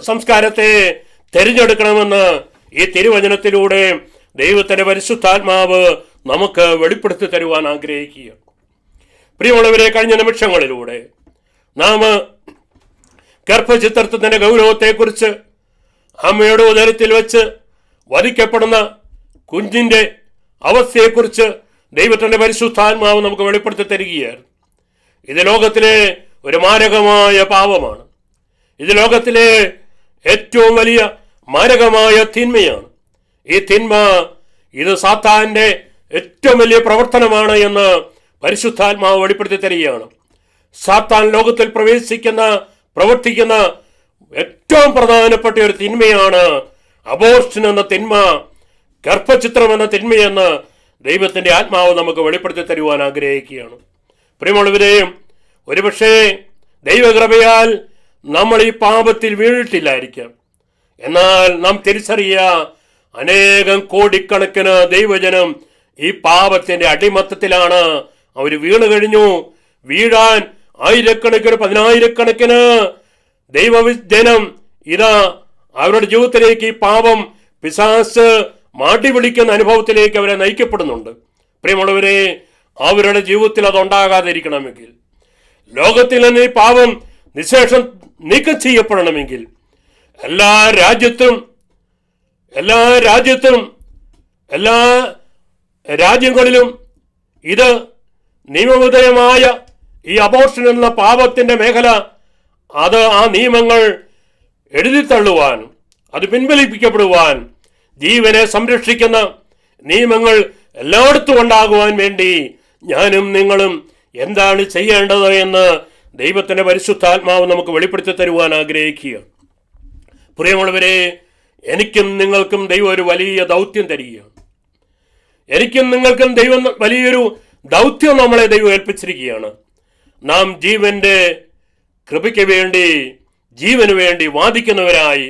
സംസ്കാരത്തെ തിരഞ്ഞെടുക്കണമെന്ന് ഈ തിരുവചനത്തിലൂടെ ദൈവത്തിന്റെ പരിശുദ്ധാത്മാവ് നമുക്ക് വെളിപ്പെടുത്തി തരുവാൻ ആഗ്രഹിക്കുക. പ്രിയമുള്ളവരെ, കഴിഞ്ഞ നിമിഷങ്ങളിലൂടെ നാം ഗർഭചിത്രത്തിന്റെ ഗൗരവത്തെക്കുറിച്ച്, അമ്മയുടെ ഉദരത്തിൽ വെച്ച് വധിക്കപ്പെടുന്ന കുഞ്ഞിന്റെ അവസ്ഥയെക്കുറിച്ച് ദൈവത്തിന്റെ പരിശുദ്ധാത്മാവ് നമുക്ക് വെളിപ്പെടുത്തി തരികയാണ്. ഇത് ലോകത്തിലെ ഒരു മാരകമായ പാപമാണ്. ഇത് ലോകത്തിലെ ഏറ്റവും വലിയ മാരകമായ തിന്മയാണ്. ഈ തിന്മ ഇത് സാത്താന്റെ ഏറ്റവും വലിയ പ്രവർത്തനമാണ് എന്ന് പരിശുദ്ധാത്മാവ് വെളിപ്പെടുത്തി തരികയാണ്. സാത്താൻ ലോകത്തിൽ പ്രവർത്തിക്കുന്ന ഏറ്റവും പ്രധാനപ്പെട്ട ഒരു തിന്മയാണ് അബോർഷൻ എന്ന തിന്മ, ഗർഭചിത്രം എന്ന തിന്മയെന്ന് ദൈവത്തിന്റെ ആത്മാവ് നമുക്ക് വെളിപ്പെടുത്തി തരുവാൻ ആഗ്രഹിക്കുകയാണ്. പ്രിയമുള്ളവരെയും, ഒരുപക്ഷേ ദൈവകൃപയാൽ നമ്മൾ ഈ പാപത്തിൽ വീണിട്ടില്ലായിരിക്കാം. എന്നാൽ നാം തിരിച്ചറിയുക, അനേകം കോടിക്കണക്കിന് ദൈവജനം ഈ പാപത്തിന്റെ അടിമത്തത്തിലാണ്. അവർ വീണു കഴിഞ്ഞു. വീഴാൻ ആയിരക്കണക്കിന് പതിനായിരക്കണക്കിന് ദൈവജനം ഇതാ അവരുടെ ജീവിതത്തിലേക്ക് ഈ പാപം, പിശാച് മാടി വിളിക്കുന്ന അനുഭവത്തിലേക്ക് അവരെ നയിക്കപ്പെടുന്നുണ്ട്. പ്രിയമുള്ളവരെ, അവരുടെ ജീവിതത്തിൽ അതുണ്ടാകാതിരിക്കണമെങ്കിൽ, ലോകത്തിൽ നിന്ന് ഈ പാപം നിശേഷം നീക്കം ചെയ്യപ്പെടണമെങ്കിൽ എല്ലാ രാജ്യങ്ങളിലും ഇത് നിയമവിധേയമായ ഈ അബോർഷൻ എന്ന പാപത്തിന്റെ മേഖല, അത് ആ നിയമങ്ങൾ എഴുതിത്തള്ളുവാൻ, അത് പിൻവലിപ്പിക്കപ്പെടുവാൻ, ജീവനെ സംരക്ഷിക്കുന്ന നിയമങ്ങൾ എല്ലായിടത്തും ഉണ്ടാകുവാൻ വേണ്ടി ഞാനും നിങ്ങളും എന്താണ് ചെയ്യേണ്ടത് എന്ന് ദൈവത്തിന്റെ പരിശുദ്ധാത്മാവ് നമുക്ക് വെളിപ്പെടുത്തി തരുവാൻ ആഗ്രഹിക്കുക. പ്രിയമുള്ളവരെ, എനിക്കും നിങ്ങൾക്കും ദൈവം ഒരു വലിയ ദൗത്യം തരികയാണ്. എനിക്കും നിങ്ങൾക്കും ദൈവം വലിയൊരു ദൗത്യം നമ്മളെ ദൈവം ഏൽപ്പിച്ചിരിക്കുകയാണ്. നാം ജീവന്റെ കൃപയ്ക്ക് വേണ്ടി, ജീവന് വേണ്ടി വാദിക്കുന്നവരായി,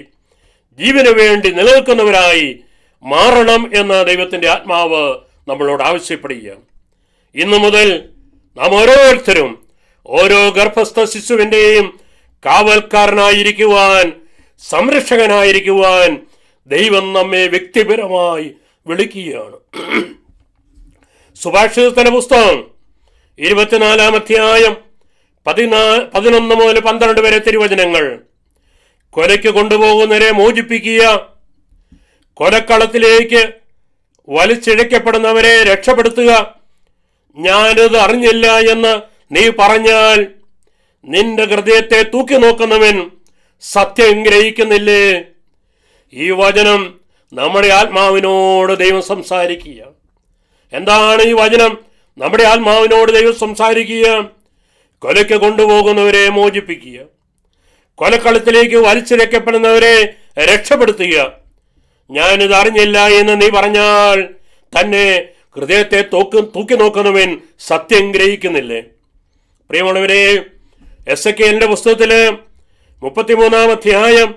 ജീവന് വേണ്ടി നിലനിൽക്കുന്നവരായി മാറണം എന്ന് ദൈവത്തിന്റെ ആത്മാവ് നമ്മളോട് ആവശ്യപ്പെടുകയാണ്. ഇന്നു മുതൽ നാം ഓരോരുത്തരും ഓരോ ഗർഭസ്ഥ ശിശുവിൻ്റെയും കാവൽക്കാരനായിരിക്കുവാൻ, സംരക്ഷകനായിരിക്കുവാൻ ദൈവം നമ്മെ വ്യക്തിപരമായി വിളിക്കുകയാണ്. സുഭാഷിതത്തിന്റെ പുസ്തകം 24-ാം അധ്യായം 11 മുതൽ 12 വരെ തിരുവചനങ്ങൾ. കൊലയ്ക്ക് കൊണ്ടുപോകുന്നവരെ മോചിപ്പിക്കുക, കൊലക്കളത്തിലേക്ക് വലിച്ചിഴക്കപ്പെടുന്നവരെ രക്ഷപ്പെടുത്തുക. ഞാനിത് അറിഞ്ഞില്ല എന്ന് നീ പറഞ്ഞാൽ നിന്റെ ഹൃദയത്തെ തൂക്കി നോക്കുന്നവൻ സത്യം ഗ്രഹിക്കുന്നില്ലേ? ഈ വചനം നമ്മുടെ ആത്മാവിനോട് ദൈവം സംസാരിക്കുക. എന്താണ് ഈ വചനം നമ്മുടെ ആത്മാവിനോട് ദൈവം സംസാരിക്കുക? കൊലയ്ക്ക് കൊണ്ടുപോകുന്നവരെ മോചിപ്പിക്കുക, കൊലക്കളത്തിലേക്ക് വലിച്ചിഴക്കപ്പെടുന്നവരെ രക്ഷപ്പെടുത്തുക. ഞാനിത് അറിഞ്ഞില്ല എന്ന് നീ പറഞ്ഞാൽ തന്നെ ഹൃദയത്തെ തൂക്കി നോക്കുന്നവൻ സത്യം ഗ്രഹിക്കുന്നില്ലേ? പ്രിയമുള്ളവരെ, എസെക്കിയേലിന്റെ പുസ്തകത്തില് 33-ാം അധ്യായം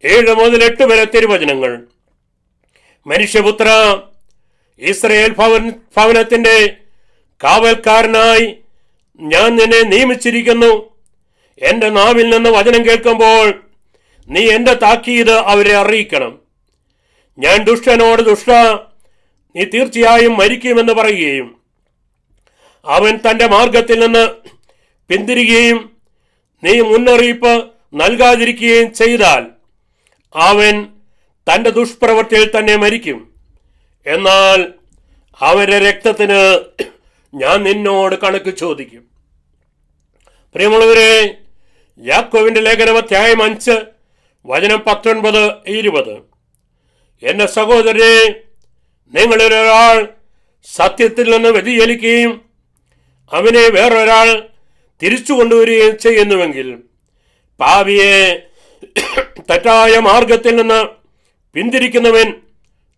7 മുതൽ 8 വരെ തിരുവചനങ്ങൾ. മനുഷ്യപുത്ര, ഇസ്രായേൽ ഭവനത്തിന്റെ കാവൽക്കാരനായി ഞാൻ നിന്നെ നിയമിച്ചിരിക്കുന്നു. എന്റെ നാവിൽ നിന്ന് വചനം കേൾക്കുമ്പോൾ നീ എന്റെ താക്കീത് അവരെ അറിയിക്കണം. ഞാൻ ദുഷ്ടനോട്, ദുഷ്ട, നീ തീർച്ചയായും മരിക്കുമെന്ന് പറയുകയും അവൻ തന്റെ മാർഗത്തിൽ നിന്ന് പിന്തിരികുകയും നീ മുന്നറിയിപ്പ് നൽകാതിരിക്കുകയും ചെയ്താൽ അവൻ തന്റെ ദുഷ്പ്രവൃത്തിയിൽ തന്നെ മരിക്കും. എന്നാൽ അവരുടെ രക്തത്തിന് ഞാൻ നിന്നോട് കണക്ക് ചോദിക്കും. പ്രിയമുള്ളവരെ, യാക്കോബിന്റെ ലേഖനം അധ്യായം 5 വചനം 19-20. എന്റെ സഹോദരരെ, നിങ്ങളിലൊരാൾ സത്യത്തിൽ നിന്ന് വ്യതിചലിക്കുകയും അവനെ വേറൊരാൾ തിരിച്ചു കൊണ്ടുവരികയും ചെയ്യുന്നുവെങ്കിൽ പാപിയെ തെറ്റായ മാർഗത്തിൽ നിന്ന് പിന്തിരിക്കുന്നവൻ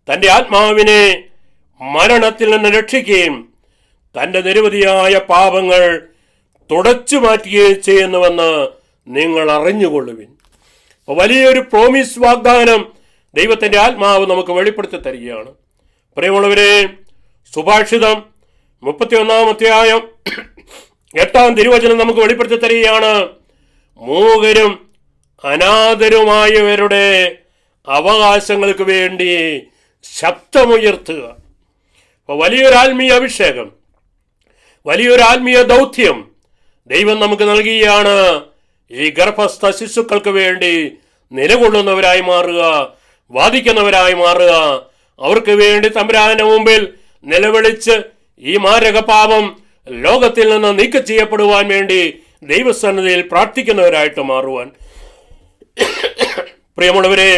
തൻ്റെ ആത്മാവിനെ മരണത്തിൽ നിന്ന് രക്ഷിക്കുകയും തൻ്റെ നിരവധിയായ പാപങ്ങൾ തുടച്ചു മാറ്റുകയും ചെയ്യുന്നുവെന്ന് നിങ്ങൾ അറിഞ്ഞുകൊള്ളുവിൻ. അപ്പോൾ വലിയൊരു പ്രോമിസ് വാഗ്ദാനം ദൈവത്തിൻ്റെ ആത്മാവ് നമുക്ക് വെളിപ്പെടുത്തി തരികയാണ്. പ്രിയമുള്ളവരെ, സുഭാഷിതം 31-ാം അധ്യായം 8-ാം തിരുവചനം നമുക്ക് വെളിപ്പെടുത്തി തരികയാണ്, മൂകരും അനാഥരുമായവരുടെ അവകാശങ്ങൾക്ക് വേണ്ടി ശബ്ദമുയർത്തുക. അപ്പോൾ വലിയൊരു ആത്മീയ അഭിഷേകം, വലിയൊരു ആത്മീയ ദൗത്യം ദൈവം നമുക്ക് നൽകുകയാണ്. ഈ ഗർഭസ്ഥ ശിശുക്കൾക്ക് വേണ്ടി നിലകൊള്ളുന്നവരായി മാറുക, വാദിക്കുന്നവരായി മാറുക, അവർക്ക് വേണ്ടി തമ്പുരാന്റെ മുമ്പിൽ നിലവിളിച്ച് ഈ മാരക പാപം ലോകത്തിൽ നിന്ന് നീക്കം ചെയ്യപ്പെടുവാൻ വേണ്ടി ദൈവസന്നിധിയിൽ പ്രാർത്ഥിക്കുന്നവരായിട്ട് മാറുവാൻ. പ്രിയമുള്ളവരെ,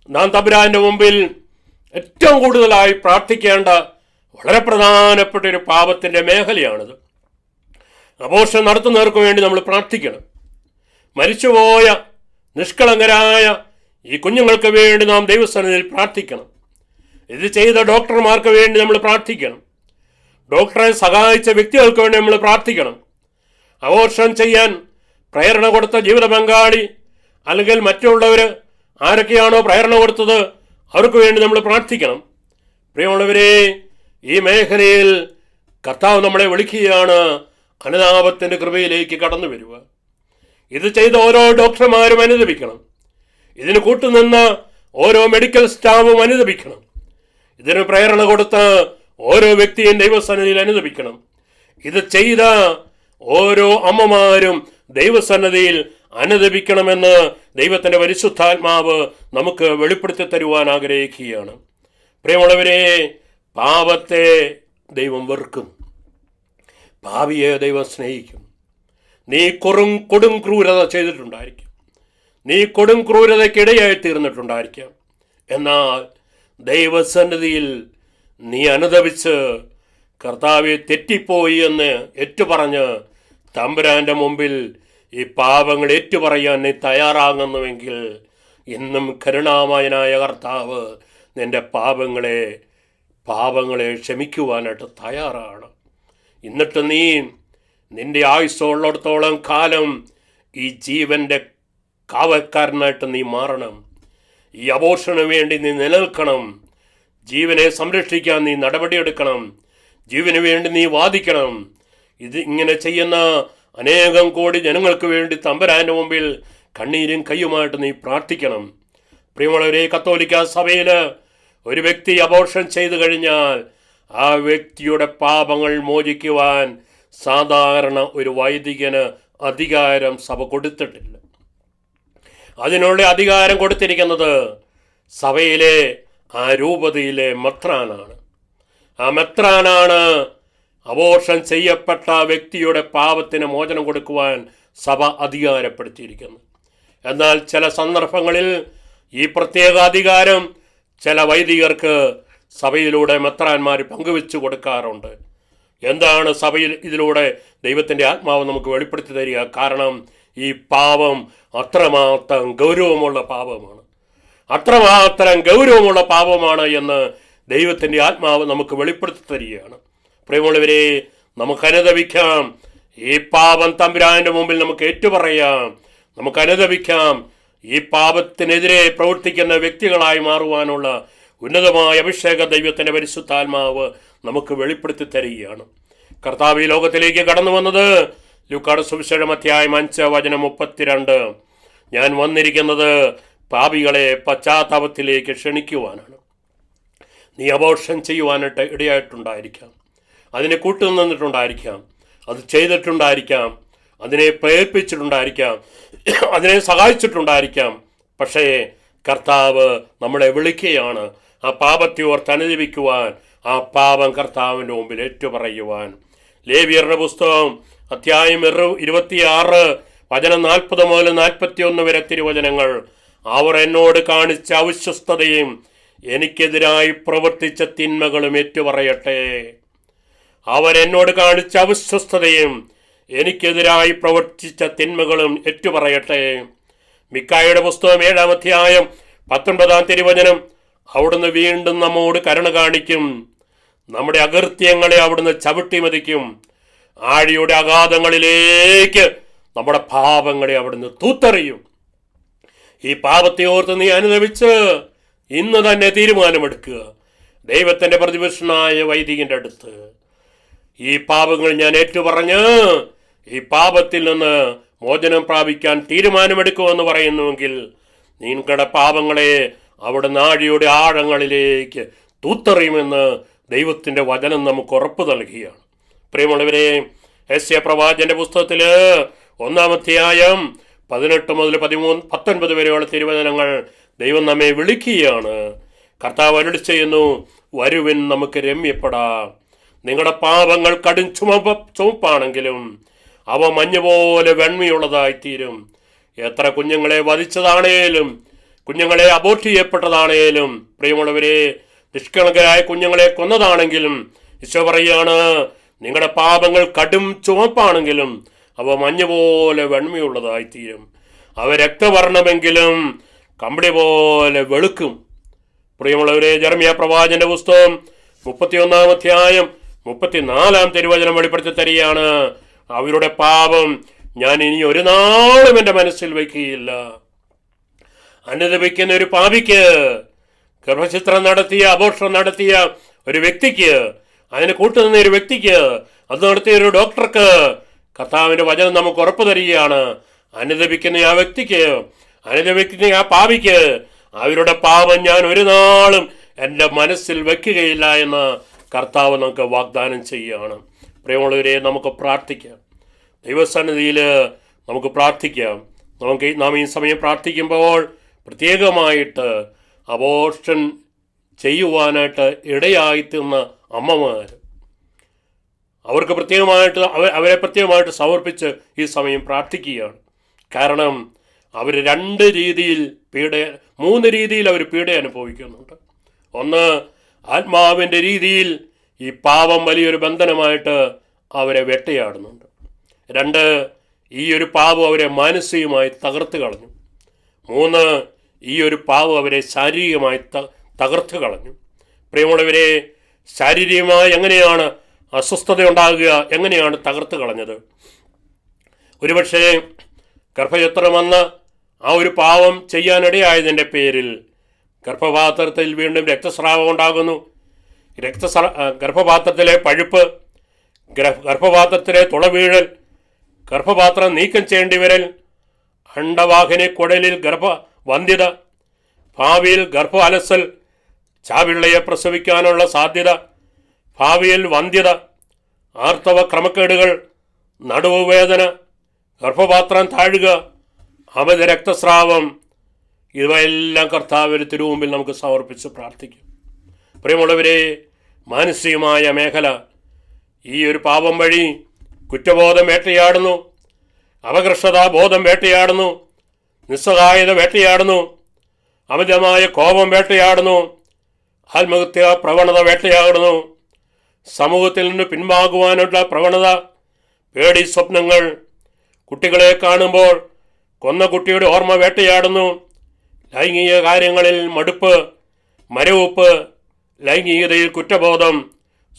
നാം തമ്പുരാന്റെ മുമ്പിൽ ഏറ്റവും കൂടുതലായി പ്രാർത്ഥിക്കേണ്ട വളരെ പ്രധാനപ്പെട്ട ഒരു പാപത്തിൻ്റെ മേഖലയാണിത്. അബോർഷൻ നടത്തുന്നവർക്ക് വേണ്ടി നമ്മൾ പ്രാർത്ഥിക്കണം. മരിച്ചുപോയ നിഷ്കളങ്കരായ ഈ കുഞ്ഞുങ്ങൾക്ക് വേണ്ടി നാം ദൈവസന്നിധിയിൽ പ്രാർത്ഥിക്കണം. ഇത് ചെയ്ത ഡോക്ടർമാർക്ക് വേണ്ടി നമ്മൾ പ്രാർത്ഥിക്കണം. ഡോക്ടറെ സഹായിച്ച വ്യക്തികൾക്ക് വേണ്ടി നമ്മൾ പ്രാർത്ഥിക്കണം. അബോർഷൻ ചെയ്യാൻ പ്രേരണ കൊടുത്ത ജീവിത പങ്കാളി അല്ലെങ്കിൽ മറ്റുള്ളവർ ആരൊക്കെയാണോ പ്രേരണ കൊടുത്തത് അവർക്ക് വേണ്ടി നമ്മൾ പ്രാർത്ഥിക്കണം. പ്രിയമുള്ളവരെ, ഈ മേഖലയിൽ കർത്താവ് നമ്മളെ വിളിക്കുകയാണ് അനുതാപത്തിൻ്റെ കൃപയിലേക്ക് കടന്നു വരിക. ഇത് ചെയ്ത ഓരോ ഡോക്ടർമാരും അനുദപിക്കണം. ഇതിന് കൂട്ടുനിന്ന ഓരോ മെഡിക്കൽ സ്റ്റാഫും അനുദപിക്കണം. ഇതിന് പ്രേരണ കൊടുത്ത ഓരോ വ്യക്തിയും ദൈവസന്നിധിയിൽ അനുദപിക്കണം. ഇത് ചെയ്ത ഓരോ അമ്മമാരും ദൈവസന്നിധിയിൽ അനുദപിക്കണമെന്ന് ദൈവത്തിൻ്റെ പരിശുദ്ധാത്മാവ് നമുക്ക് വെളിപ്പെടുത്തി തരുവാൻ ആഗ്രഹിക്കുകയാണ്. പ്രിയമുള്ളവരെ, പാപത്തെ ദൈവം വെറുക്കും, പാപിയെ ദൈവം സ്നേഹിക്കും. നീ കൊടും ക്രൂരത ചെയ്തിട്ടുണ്ടായിരിക്കും, നീ കൊടും ക്രൂരതയ്ക്കിടയായി തീർന്നിട്ടുണ്ടായിരിക്കാം. എന്നാൽ ദൈവസന്നിധിയിൽ നീ അനുദപിച്ച് കർത്താവെ തെറ്റിപ്പോയി എന്ന് ഏറ്റുപറഞ്ഞ് തമ്പുരാൻ്റെ മുമ്പിൽ ഈ പാപങ്ങൾ ഏറ്റുപറയാൻ നീ തയ്യാറാകുന്നുവെങ്കിൽ ഇന്നും കരുണാമയനായ കർത്താവ് നിൻ്റെ പാപങ്ങളെ ക്ഷമിക്കുവാനായിട്ട് തയ്യാറാണ്. എന്നിട്ട് നീ നിൻ്റെ ആയുസ്സുള്ളിടത്തോളം കാലം ഈ ജീവൻ്റെ കാവൽക്കാരനായിട്ട് നീ മാറണം. ഈ അബോർഷന് വേണ്ടി നീ നിലനിൽക്കണം. ജീവനെ സംരക്ഷിക്കാൻ നീ നടപടിയെടുക്കണം. ജീവന് വേണ്ടി നീ വാദിക്കണം. ഇത് ഇങ്ങനെ ചെയ്യുന്ന അനേകം കോടി ജനങ്ങൾക്ക് വേണ്ടി തമ്പുരാൻ്റെ മുമ്പിൽ കണ്ണീരും കയ്യുമായിട്ട് നീ പ്രാർത്ഥിക്കണം. പ്രിയമുള്ളവരെ, കത്തോലിക്ക സഭയിൽ ഒരു വ്യക്തി അബോർഷൻ ചെയ്തു കഴിഞ്ഞാൽ ആ വ്യക്തിയുടെ പാപങ്ങൾ മോചിക്കുവാൻ സാധാരണ ഒരു വൈദികന് അധികാരം സഭ കൊടുത്തിട്ടില്ല. അതിനുള്ള അധികാരം കൊടുത്തിരിക്കുന്നത് സഭയിലെ ആ രൂപതയിലെ മെത്രാനാണ്. ആ മെത്രാനാണ് അബോർഷൻ ചെയ്യപ്പെട്ട വ്യക്തിയുടെ പാപത്തിന് മോചനം കൊടുക്കുവാൻ സഭ അധികാരപ്പെടുത്തിയിരിക്കുന്നത്. എന്നാൽ ചില സന്ദർഭങ്ങളിൽ ഈ പ്രത്യേക അധികാരം ചില വൈദികർക്ക് സഭയിലൂടെ മെത്രാന്മാർ പങ്കുവെച്ചു കൊടുക്കാറുണ്ട്. എന്താണ് സഭയിൽ ഇതിലൂടെ ദൈവത്തിൻ്റെ ആത്മാവ് നമുക്ക് വെളിപ്പെടുത്തി തരിക? കാരണം ഈ പാപം അത്രമാത്രം ഗൗരവമുള്ള പാപമാണ് എന്ന് ദൈവത്തിൻ്റെ ആത്മാവ് നമുക്ക് വെളിപ്പെടുത്തി തരികയാണ്. പ്രിയമുള്ളവരെ, നമുക്ക് അനുദപിക്കാം. ഈ പാപം തമ്പുരാന്റെ മുമ്പിൽ നമുക്ക് ഏറ്റുപറയാം. നമുക്ക് അനുദപിക്കാം. ഈ പാപത്തിനെതിരെ പ്രവർത്തിക്കുന്ന വ്യക്തികളായി മാറുവാനുള്ള ഉന്നതമായ അഭിഷേക ദൈവത്തിൻ്റെ പരിശുദ്ധാത്മാവ് നമുക്ക് വെളിപ്പെടുത്തി തരികയാണ്. കർത്താവ് ഈ ലോകത്തിലേക്ക് കടന്നു വന്നത് ലൂക്കായുടെ സുവിശേഷം അധ്യായം 5:32 ഞാൻ വന്നിരിക്കുന്നത് പാപികളെ പശ്ചാത്താപത്തിലേക്ക് ക്ഷണിക്കുവാനാണ്. നീ അബോർഷൻ ചെയ്യുവാനായിട്ട് ഇടയായിട്ടുണ്ടായിരിക്കാം, അതിനെ കൂട്ടുനിന്നിട്ടുണ്ടായിരിക്കാം, അത് ചെയ്തിട്ടുണ്ടായിരിക്കാം, അതിനെ പ്രേരിപ്പിച്ചിട്ടുണ്ടായിരിക്കാം, അതിനെ സഹായിച്ചിട്ടുണ്ടായിരിക്കാം. പക്ഷേ കർത്താവ് നമ്മളെ വിളിക്കുകയാണ് ആ പാപത്തെ ഓർത്ത് അനുദപിക്കുവാൻ, ആ പാപം കർത്താവിൻ്റെ മുമ്പിൽ ഏറ്റുപറയുവാൻ. ലേവ്യരുടെ പുസ്തകം അധ്യായം 26 വചനം 40 മുതൽ 41 വരെ തിരുവചനങ്ങൾ. അവർ എന്നോട് കാണിച്ച അവിശ്വസ്തതയും എനിക്കെതിരായി പ്രവർത്തിച്ച തിന്മകളും ഏറ്റുപറയട്ടെ. അവരെന്നോട് കാണിച്ച അവിശ്വസ്തതയും എനിക്കെതിരായി പ്രവർത്തിച്ച തിന്മകളും ഏറ്റുപറയട്ടെ. മിക്കായുടെ പുസ്തകം 7-ാം അധ്യായം 19-ാം തിരുവചനം. അവിടുന്ന് വീണ്ടും നമ്മോട് കരുണ കാണിക്കും, നമ്മുടെ അകൃത്യങ്ങളെ അവിടുന്ന് ചവിട്ടി മതിക്കും, ആഴിയുടെ അഗാധങ്ങളിലേക്ക് നമ്മുടെ പാപങ്ങളെ അവിടുന്ന് തൂത്തെറിയും. ഈ പാപത്തെ ഓർത്ത് നീ അനുദപിച്ച് ഇന്ന് തന്നെ തീരുമാനമെടുക്കുക. ദൈവത്തിൻ്റെ പ്രതിപുരുഷനായ വൈദികൻ്റെ അടുത്ത് ഈ പാപങ്ങൾ ഞാൻ ഏറ്റുപറഞ്ഞ് ഈ പാപത്തിൽ നിന്ന് മോചനം പ്രാപിക്കാൻ തീരുമാനമെടുക്കുമെന്ന് പറയുന്നുവെങ്കിൽ നിങ്ങളുടെ പാപങ്ങളെ അവിടെ നാഴിയുടെ ആഴങ്ങളിലേക്ക് തൂത്തെറിയുമെന്ന് ദൈവത്തിൻ്റെ വചനം നമുക്ക് ഉറപ്പ് നൽകുകയാണ്. പ്രിയമുള്ളവരെ, യെശയ്യാ പ്രവാചകന്റെ പുസ്തകത്തിൽ 1-ാം അധ്യായം 18 മുതൽ 19 വരെയുള്ള തിരുവചനങ്ങൾ ദൈവം നമ്മെ വിളിക്കുകയാണ്. കർത്താവ് അരുളി ചെയ്യുന്നു, വരുവിൻ നമുക്ക് രമ്യപ്പെടാം. നിങ്ങളുടെ പാപങ്ങൾ കടും ചുമപ്പാണെങ്കിലും അവ മഞ്ഞുപോലെ വെണ്മയുള്ളതായിത്തീരും. എത്ര കുഞ്ഞുങ്ങളെ വധിച്ചതാണേലും കുഞ്ഞുങ്ങളെ അബോർട്ട് ചെയ്യപ്പെട്ടതാണേലും പ്രിയമുള്ളവരെ, നിഷ്കളങ്കരായ കുഞ്ഞുങ്ങളെ കൊന്നതാണെങ്കിലും ഈശോ പറയുകയാണ്, നിങ്ങളുടെ പാപങ്ങൾ കടും ചുവപ്പാണെങ്കിലും അവ മഞ്ഞുപോലെ വെണ്മയുള്ളതായിത്തീരും. അവ രക്തവർണ്ണമെങ്കിലും കമ്പിളി പോലെ വെളുക്കും. പ്രിയമുള്ളവരെ, യെരമ്യാ പ്രവാചകന്റെ പുസ്തകം 31-ാം അധ്യായം 34-ാം തിരുവചനം വെളിപ്പെടുത്തി തരികയാണ്, അവരുടെ പാപം ഞാൻ ഇനി ഒരു നാളും എൻ്റെ മനസ്സിൽ വയ്ക്കുകയില്ല. അനുദപിക്കുന്ന ഒരു പാപിക്ക്, ഗർഭചിത്രം നടത്തിയ അബോർഷൻ നടത്തിയ ഒരു വ്യക്തിക്ക്, അതിന് കൂട്ടുനിന്ന ഒരു വ്യക്തിക്ക്, അത് നടത്തിയ ഒരു ഡോക്ടർക്ക് കർത്താവിൻ്റെ വചനം നമുക്ക് ഉറപ്പ് തരികയാണ്, അനുദപിക്കുന്ന ആ വ്യക്തിക്ക്, അനുദപിക്കുന്ന ആ പാപിക്ക് അവരുടെ പാപം ഞാൻ ഒരു നാളും എൻ്റെ മനസ്സിൽ വയ്ക്കുകയില്ല എന്ന് കർത്താവ് നമുക്ക് വാഗ്ദാനം ചെയ്യുകയാണ്. പ്രിയമുള്ളവരെ, നമുക്ക് പ്രാർത്ഥിക്കാം. ദൈവസന്നിധിയിൽ നമുക്ക് പ്രാർത്ഥിക്കാം. നാം ഈ സമയം പ്രാർത്ഥിക്കുമ്പോൾ പ്രത്യേകമായിട്ട് അബോർഷൻ ചെയ്യുവാനായിട്ട് ഇടയായിത്തീർന്ന അമ്മമാർ, അവർക്ക് അവരെ പ്രത്യേകമായിട്ട് സമർപ്പിച്ച് ഈ സമയം പ്രാർത്ഥിക്കുകയാണ്. കാരണം അവർ 2 രീതിയിൽ 3 രീതിയിൽ അവർ പീഡ അനുഭവിക്കുന്നുണ്ട്. ഒന്ന്, ആത്മാവിൻ്റെ രീതിയിൽ ഈ പാപം വലിയൊരു ബന്ധനമായിട്ട് അവരെ വേട്ടയാടുന്നുണ്ട്. 2, ഈ ഒരു പാപം അവരെ മാനസികമായി തകർത്ത് കളഞ്ഞു. 3, ഈ ഒരു പാപം അവരെ ശാരീരികമായി തകർത്ത് കളഞ്ഞു. പ്രിയമുള്ളവരെ, ശാരീരികമായി എങ്ങനെയാണ് അസ്വസ്ഥത ഉണ്ടാകുക, എങ്ങനെയാണ് തകർത്ത് കളഞ്ഞത്? ഒരുപക്ഷെ ഗർഭചിത്രം വന്ന് ആ ഒരു പാവം ചെയ്യാനിടയായതിൻ്റെ പേരിൽ ഗർഭപാത്രത്തിൽ വീണ്ടും രക്തസ്രാവം ഉണ്ടാകുന്നു. ഗർഭപാത്രത്തിലെ പഴുപ്പ്, ഗർഭപാത്രത്തിലെ തുളവീഴൽ, ഗർഭപാത്രം നീക്കം ചെയ്യേണ്ടി വരൽ, അണ്ടവാഹിനി കുടലിൽ ഗർഭവന്ധ്യത, ഭാവിയിൽ ഗർഭ അലസൽ, ചാവിള്ളയെ പ്രസവിക്കാനുള്ള സാധ്യത, ഭാവിയിൽ വന്ധ്യത, ആർത്തവ ക്രമക്കേടുകൾ, നടുവ് വേദന, ഗർഭപാത്രം താഴുക, അമിത രക്തസ്രാവം, ഇവയെല്ലാം കർത്താവിൻ്റെ തിരുമുമ്പിൽ നമുക്ക് സമർപ്പിച്ച് പ്രാർത്ഥിക്കും. പ്രിയമുള്ളവരെ, മാനസികമായ മേഖല ഈ ഒരു പാപം വഴി കുറ്റബോധം വേട്ടയാടുന്നു, അപകർഷതാബോധം വേട്ടയാടുന്നു, നിസ്സഹായത വേട്ടയാടുന്നു, അമിതമായ കോപം വേട്ടയാടുന്നു, ആത്മഹത്യാ പ്രവണത വേട്ടയാടുന്നു, സമൂഹത്തിൽ നിന്ന് പിൻവാങ്ങുവാനുള്ള പ്രവണത, പേടി സ്വപ്നങ്ങൾ, കുട്ടികളെ കാണുമ്പോൾ കൊന്ന കുട്ടിയുടെ ഓർമ്മ വേട്ടയാടുന്നു, ലൈംഗിക കാര്യങ്ങളിൽ മടുപ്പ്, മരവിപ്പ്, ലൈംഗികതയിൽ കുറ്റബോധം,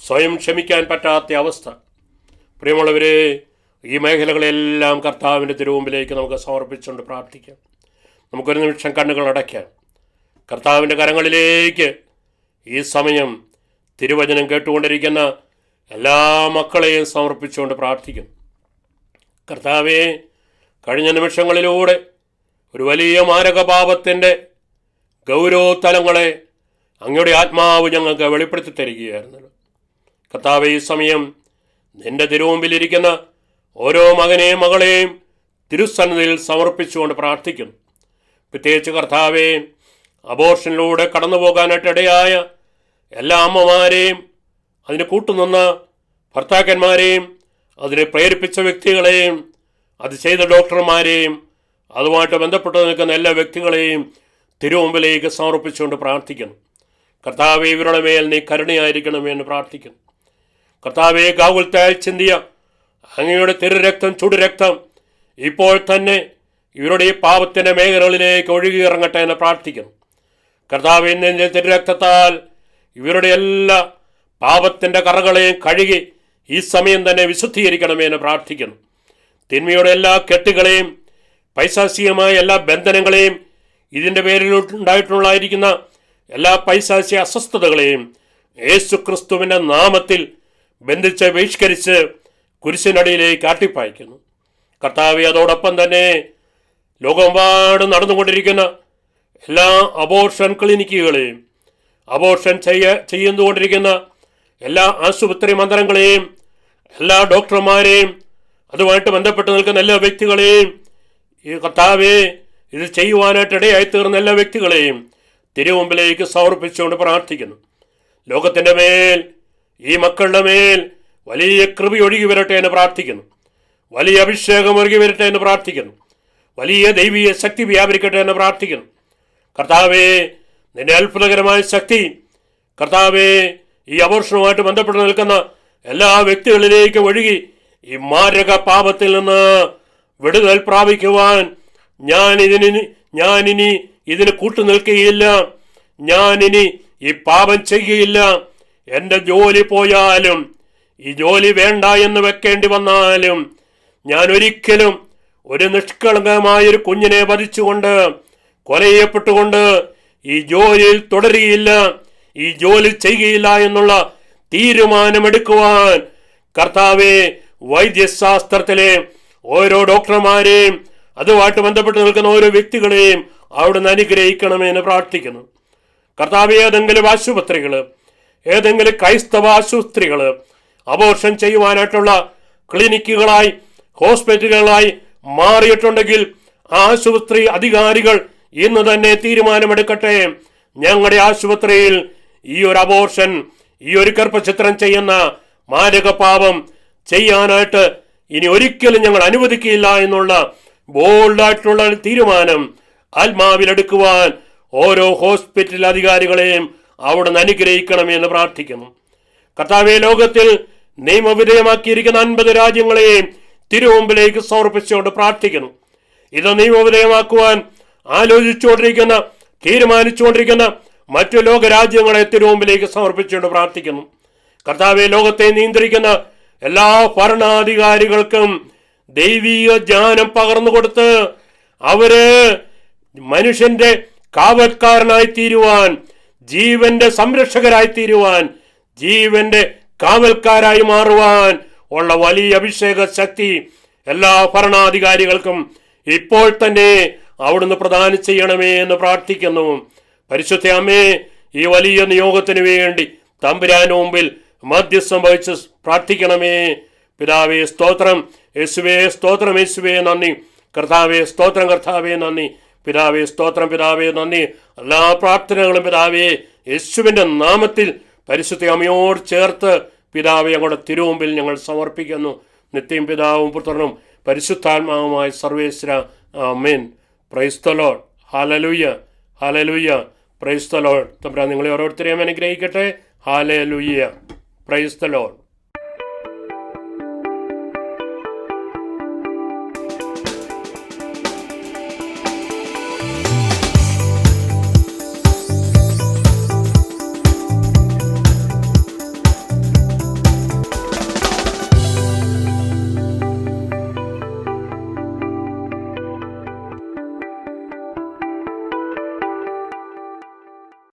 സ്വയം ക്ഷമിക്കാൻ പറ്റാത്ത അവസ്ഥ. പ്രിയമുള്ളവരെ, ഈ മേഖലകളെല്ലാം കർത്താവിൻ്റെ തിരുമുമ്പിലേക്ക് നമുക്ക് സമർപ്പിച്ചുകൊണ്ട് പ്രാർത്ഥിക്കാം. നമുക്കൊരു നിമിഷം കണ്ണുകൾ അടയ്ക്കാം. കർത്താവിൻ്റെ കരങ്ങളിലേക്ക് ഈ സമയം തിരുവചനം കേട്ടുകൊണ്ടിരിക്കുന്ന എല്ലാ മക്കളെയും സമർപ്പിച്ചുകൊണ്ട് പ്രാർത്ഥിക്കും. കർത്താവേ, കഴിഞ്ഞ നിമിഷങ്ങളിലൂടെ ഒരു വലിയ മാരകപാപത്തിൻ്റെ ഗൗരവതലങ്ങളെ അങ്ങയുടെ ആത്മാവ് ഞങ്ങൾക്ക് വെളിപ്പെടുത്തി തരികയായിരുന്നല്ലോ. കർത്താവേ, ഈ സമയം നിൻ്റെ തിരുമുമ്പിലിരിക്കുന്ന ഓരോ മകനെയും മകളെയും തിരുസന്നിധിയിൽ സമർപ്പിച്ചുകൊണ്ട് പ്രാർത്ഥിക്കുന്നു. പ്രത്യേകിച്ച് കർത്താവേ, അബോർഷനിലൂടെ കടന്നു പോകാനായിട്ട് ഇടയായ എല്ലാ അമ്മമാരെയും, അതിന് കൂട്ടുനിന്ന ഭർത്താക്കന്മാരെയും, അതിനെ പ്രേരിപ്പിച്ച വ്യക്തികളെയും, അത് ചെയ്ത ഡോക്ടർമാരെയും, അതുമായിട്ട് ബന്ധപ്പെട്ട് നിൽക്കുന്ന എല്ലാ വ്യക്തികളെയും തിരുമുമ്പിലേക്ക് സമർപ്പിച്ചുകൊണ്ട് പ്രാർത്ഥിക്കുന്നു. കർത്താവേ, ഇവരുടെ മേൽ നീ കരുണയായിരിക്കണമെന്ന് പ്രാർത്ഥിക്കുന്നു. കർത്താവേ, ഗാകുൽത്തായിൽ ചിന്തിയ അങ്ങയുടെ തിരുരക്തം, ചുടുരക്തം ഇപ്പോൾ തന്നെ ഇവരുടെ ഈ പാപത്തിൻ്റെ മേഖലകളിലേക്ക് ഒഴുകിയിറങ്ങട്ടെ എന്ന് പ്രാർത്ഥിക്കുന്നു. കർത്താവേ, നിന്റെ തിരുരക്തത്താൽ ഇവരുടെ എല്ലാ പാപത്തിൻ്റെ കറകളെയും കഴുകി ഈ സമയം തന്നെ വിശുദ്ധീകരിക്കണമേ എന്ന് പ്രാർത്ഥിക്കുന്നു. തിന്മയുടെ എല്ലാ കെട്ടുകളെയും, പൈശാചികമായ എല്ലാ ബന്ധനങ്ങളെയും, ഇതിൻ്റെ പേരിലുണ്ടായിട്ടുള്ളായിരിക്കുന്ന എല്ലാ പൈശാചിക അസ്വസ്ഥതകളെയും യേശു ക്രിസ്തുവിൻ്റെ നാമത്തിൽ ബന്ധിച്ച് ബഹിഷ്കരിച്ച് കുരിശിനടിയിലേക്ക് ആട്ടിപ്പായിക്കുന്നു. കർത്താവെ, അതോടൊപ്പം തന്നെ ലോകമെമ്പാടും നടന്നുകൊണ്ടിരിക്കുന്ന എല്ലാ അബോർഷൻ ക്ലിനിക്കുകളെയും, അബോർഷൻ ചെയ്യുന്നുകൊണ്ടിരിക്കുന്ന എല്ലാ ആശുപത്രി മന്ദിരങ്ങളെയും, എല്ലാ ഡോക്ടർമാരെയും, അതുമായിട്ട് ബന്ധപ്പെട്ട് നിൽക്കുന്ന എല്ലാ വ്യക്തികളെയും, ഈ കർത്താവെ ഇത് ചെയ്യുവാനായിട്ട് ഇടയായി തീർന്ന എല്ലാ വ്യക്തികളെയും തിരുമുമ്പിലേക്ക് സമർപ്പിച്ചുകൊണ്ട് പ്രാർത്ഥിക്കുന്നു. ലോകത്തിൻ്റെ മേൽ, ഈ മക്കളുടെ മേൽ വലിയ കൃപ ഒഴുകി വരട്ടെ എന്ന് പ്രാർത്ഥിക്കുന്നു. വലിയ അഭിഷേകം ഒഴുകി വരട്ടെ എന്ന് പ്രാർത്ഥിക്കുന്നു. വലിയ ദൈവീയ ശക്തി വ്യാപരിക്കട്ടെ എന്ന് പ്രാർത്ഥിക്കുന്നു. കർത്താവെ, നിന്റെ അത്ഭുതകരമായ ശക്തി കർത്താവെ ഈ അബോർഷനുമായിട്ട് ബന്ധപ്പെട്ട് നിൽക്കുന്ന എല്ലാ വ്യക്തികളിലേക്കും ഒഴുകി ഈ മാരക പാപത്തിൽ നിന്ന് വിടുതൽ പ്രാപിക്കുവാൻ ഞാനിനി ഇതിന് കൂട്ടുനിൽക്കുകയില്ല. ഞാനിനി ഈ പാപം ചെയ്യുകയില്ല. എൻ്റെ ജോലി പോയാലും, ഈ ജോലി വേണ്ട എന്ന് വെക്കേണ്ടി വന്നാലും, ഞാൻ ഒരിക്കലും ഒരു നിഷ്കളങ്കമായൊരു കുഞ്ഞിനെ വധിച്ചുകൊണ്ട്, കൊല ചെയ്യപ്പെട്ടുകൊണ്ട് ഈ ജോലിയിൽ തുടരുകയില്ല, ഈ ജോലി ചെയ്യുകയില്ല എന്നുള്ള തീരുമാനമെടുക്കുവാൻ കർത്താവെ, വൈദ്യശാസ്ത്രത്തിലെ ഓരോ ഡോക്ടർമാരെയും അതുമായിട്ട് ബന്ധപ്പെട്ട് നിൽക്കുന്ന ഓരോ വ്യക്തികളെയും അവിടുന്ന് അനുഗ്രഹിക്കണമെന്ന് പ്രാർത്ഥിക്കുന്നു. കർത്താവെ, ഏതെങ്കിലും ആശുപത്രികൾ, ഏതെങ്കിലും ക്രൈസ്തവ ആശുപത്രികൾ അബോർഷൻ ചെയ്യുവാനായിട്ടുള്ള ക്ലിനിക്കുകളായി, ഹോസ്പിറ്റലുകളായി മാറിയിട്ടുണ്ടെങ്കിൽ ആശുപത്രി അധികാരികൾ ഇന്ന് തന്നെ തീരുമാനമെടുക്കട്ടെ. ഞങ്ങളുടെ ആശുപത്രിയിൽ ഈ ഒരു അബോർഷൻ, ഈ ഒരു ഗർഭചിത്രം ചെയ്യുന്ന മാരക പാപം ചെയ്യാനായിട്ട് ഇനി ഒരിക്കലും ഞങ്ങൾ അനുവദിക്കില്ല എന്നുള്ള ബോൾഡായിട്ടുള്ള തീരുമാനം ആത്മാവിലെടുക്കുവാൻ ഓരോ ഹോസ്പിറ്റൽ അധികാരികളെയും അവിടുന്ന് അനുഗ്രഹിക്കണമെന്ന് പ്രാർത്ഥിക്കുന്നു. കർത്താവെ, ലോകത്തിൽ നിയമവിധേയമാക്കിയിരിക്കുന്ന 50 രാജ്യങ്ങളെയും തിരുമുമ്പിലേക്ക് സമർപ്പിച്ചുകൊണ്ട് പ്രാർത്ഥിക്കുന്നു. ഇത് നിയമവിധേയമാക്കുവാൻ ആലോചിച്ചുകൊണ്ടിരിക്കുന്ന, തീരുമാനിച്ചുകൊണ്ടിരിക്കുന്ന മറ്റു ലോകരാജ്യങ്ങളെ തിരുമുമ്പിലേക്ക് സമർപ്പിച്ചുകൊണ്ട് പ്രാർത്ഥിക്കുന്നു. കർത്താവെ, ലോകത്തെ നിയന്ത്രിക്കുന്ന എല്ലാ ഭരണാധികാരികൾക്കും ദൈവീക ജ്ഞാനം പകർന്നു കൊടുത്ത് അവര് മനുഷ്യന്റെ കാവൽക്കാരനായി തീരുവാൻ, ജീവന്റെ സംരക്ഷകരായി തീരുവാൻ, ജീവന്റെ കാവൽക്കാരായി മാറുവാൻ ഉള്ള വലിയ അഭിഷേക ശക്തി എല്ലാ ഭരണാധികാരികൾക്കും ഇപ്പോൾ തന്നെ അവിടുന്ന് പ്രദാനം ചെയ്യണമേ എന്ന് പ്രാർത്ഥിക്കുന്നു. പരിശുദ്ധ അമ്മേ, ഈ വലിയ നിയോഗത്തിന് വേണ്ടി തമ്പുരാന് മുമ്പിൽ മധ്യസ്ഥം വഹിച്ച് പ്രാർത്ഥിക്കണമേ. പിതാവേ സ്തോത്രം, യേശുവേ സ്തോത്രം, യേശുവേ നന്ദി. കർത്താവേ സ്തോത്രം, കർത്താവേ നന്ദി. പിതാവേ സ്തോത്രം, പിതാവേ നന്ദി. എല്ലാ പ്രാർത്ഥനകളും പിതാവേ യേശുവിൻ്റെ നാമത്തിൽ പരിശുദ്ധ അമ്മയോട് ചേർത്ത് പിതാവേ ഞങ്ങളുടെ തിരുമുമ്പിൽ ഞങ്ങൾ സമർപ്പിക്കുന്നു. നിത്യം പിതാവും പുത്രനും പരിശുദ്ധാത്മാവുമായ സർവേശ്വര, amen. Praise the lord. Hallelujah, hallelujah. Praise the lord. തമ്പുരാൻ നിങ്ങളെ ഓരോരുത്തരെയും അനുഗ്രഹിക്കട്ടെ. ഹല്ലേലൂയ. Praise the Lord.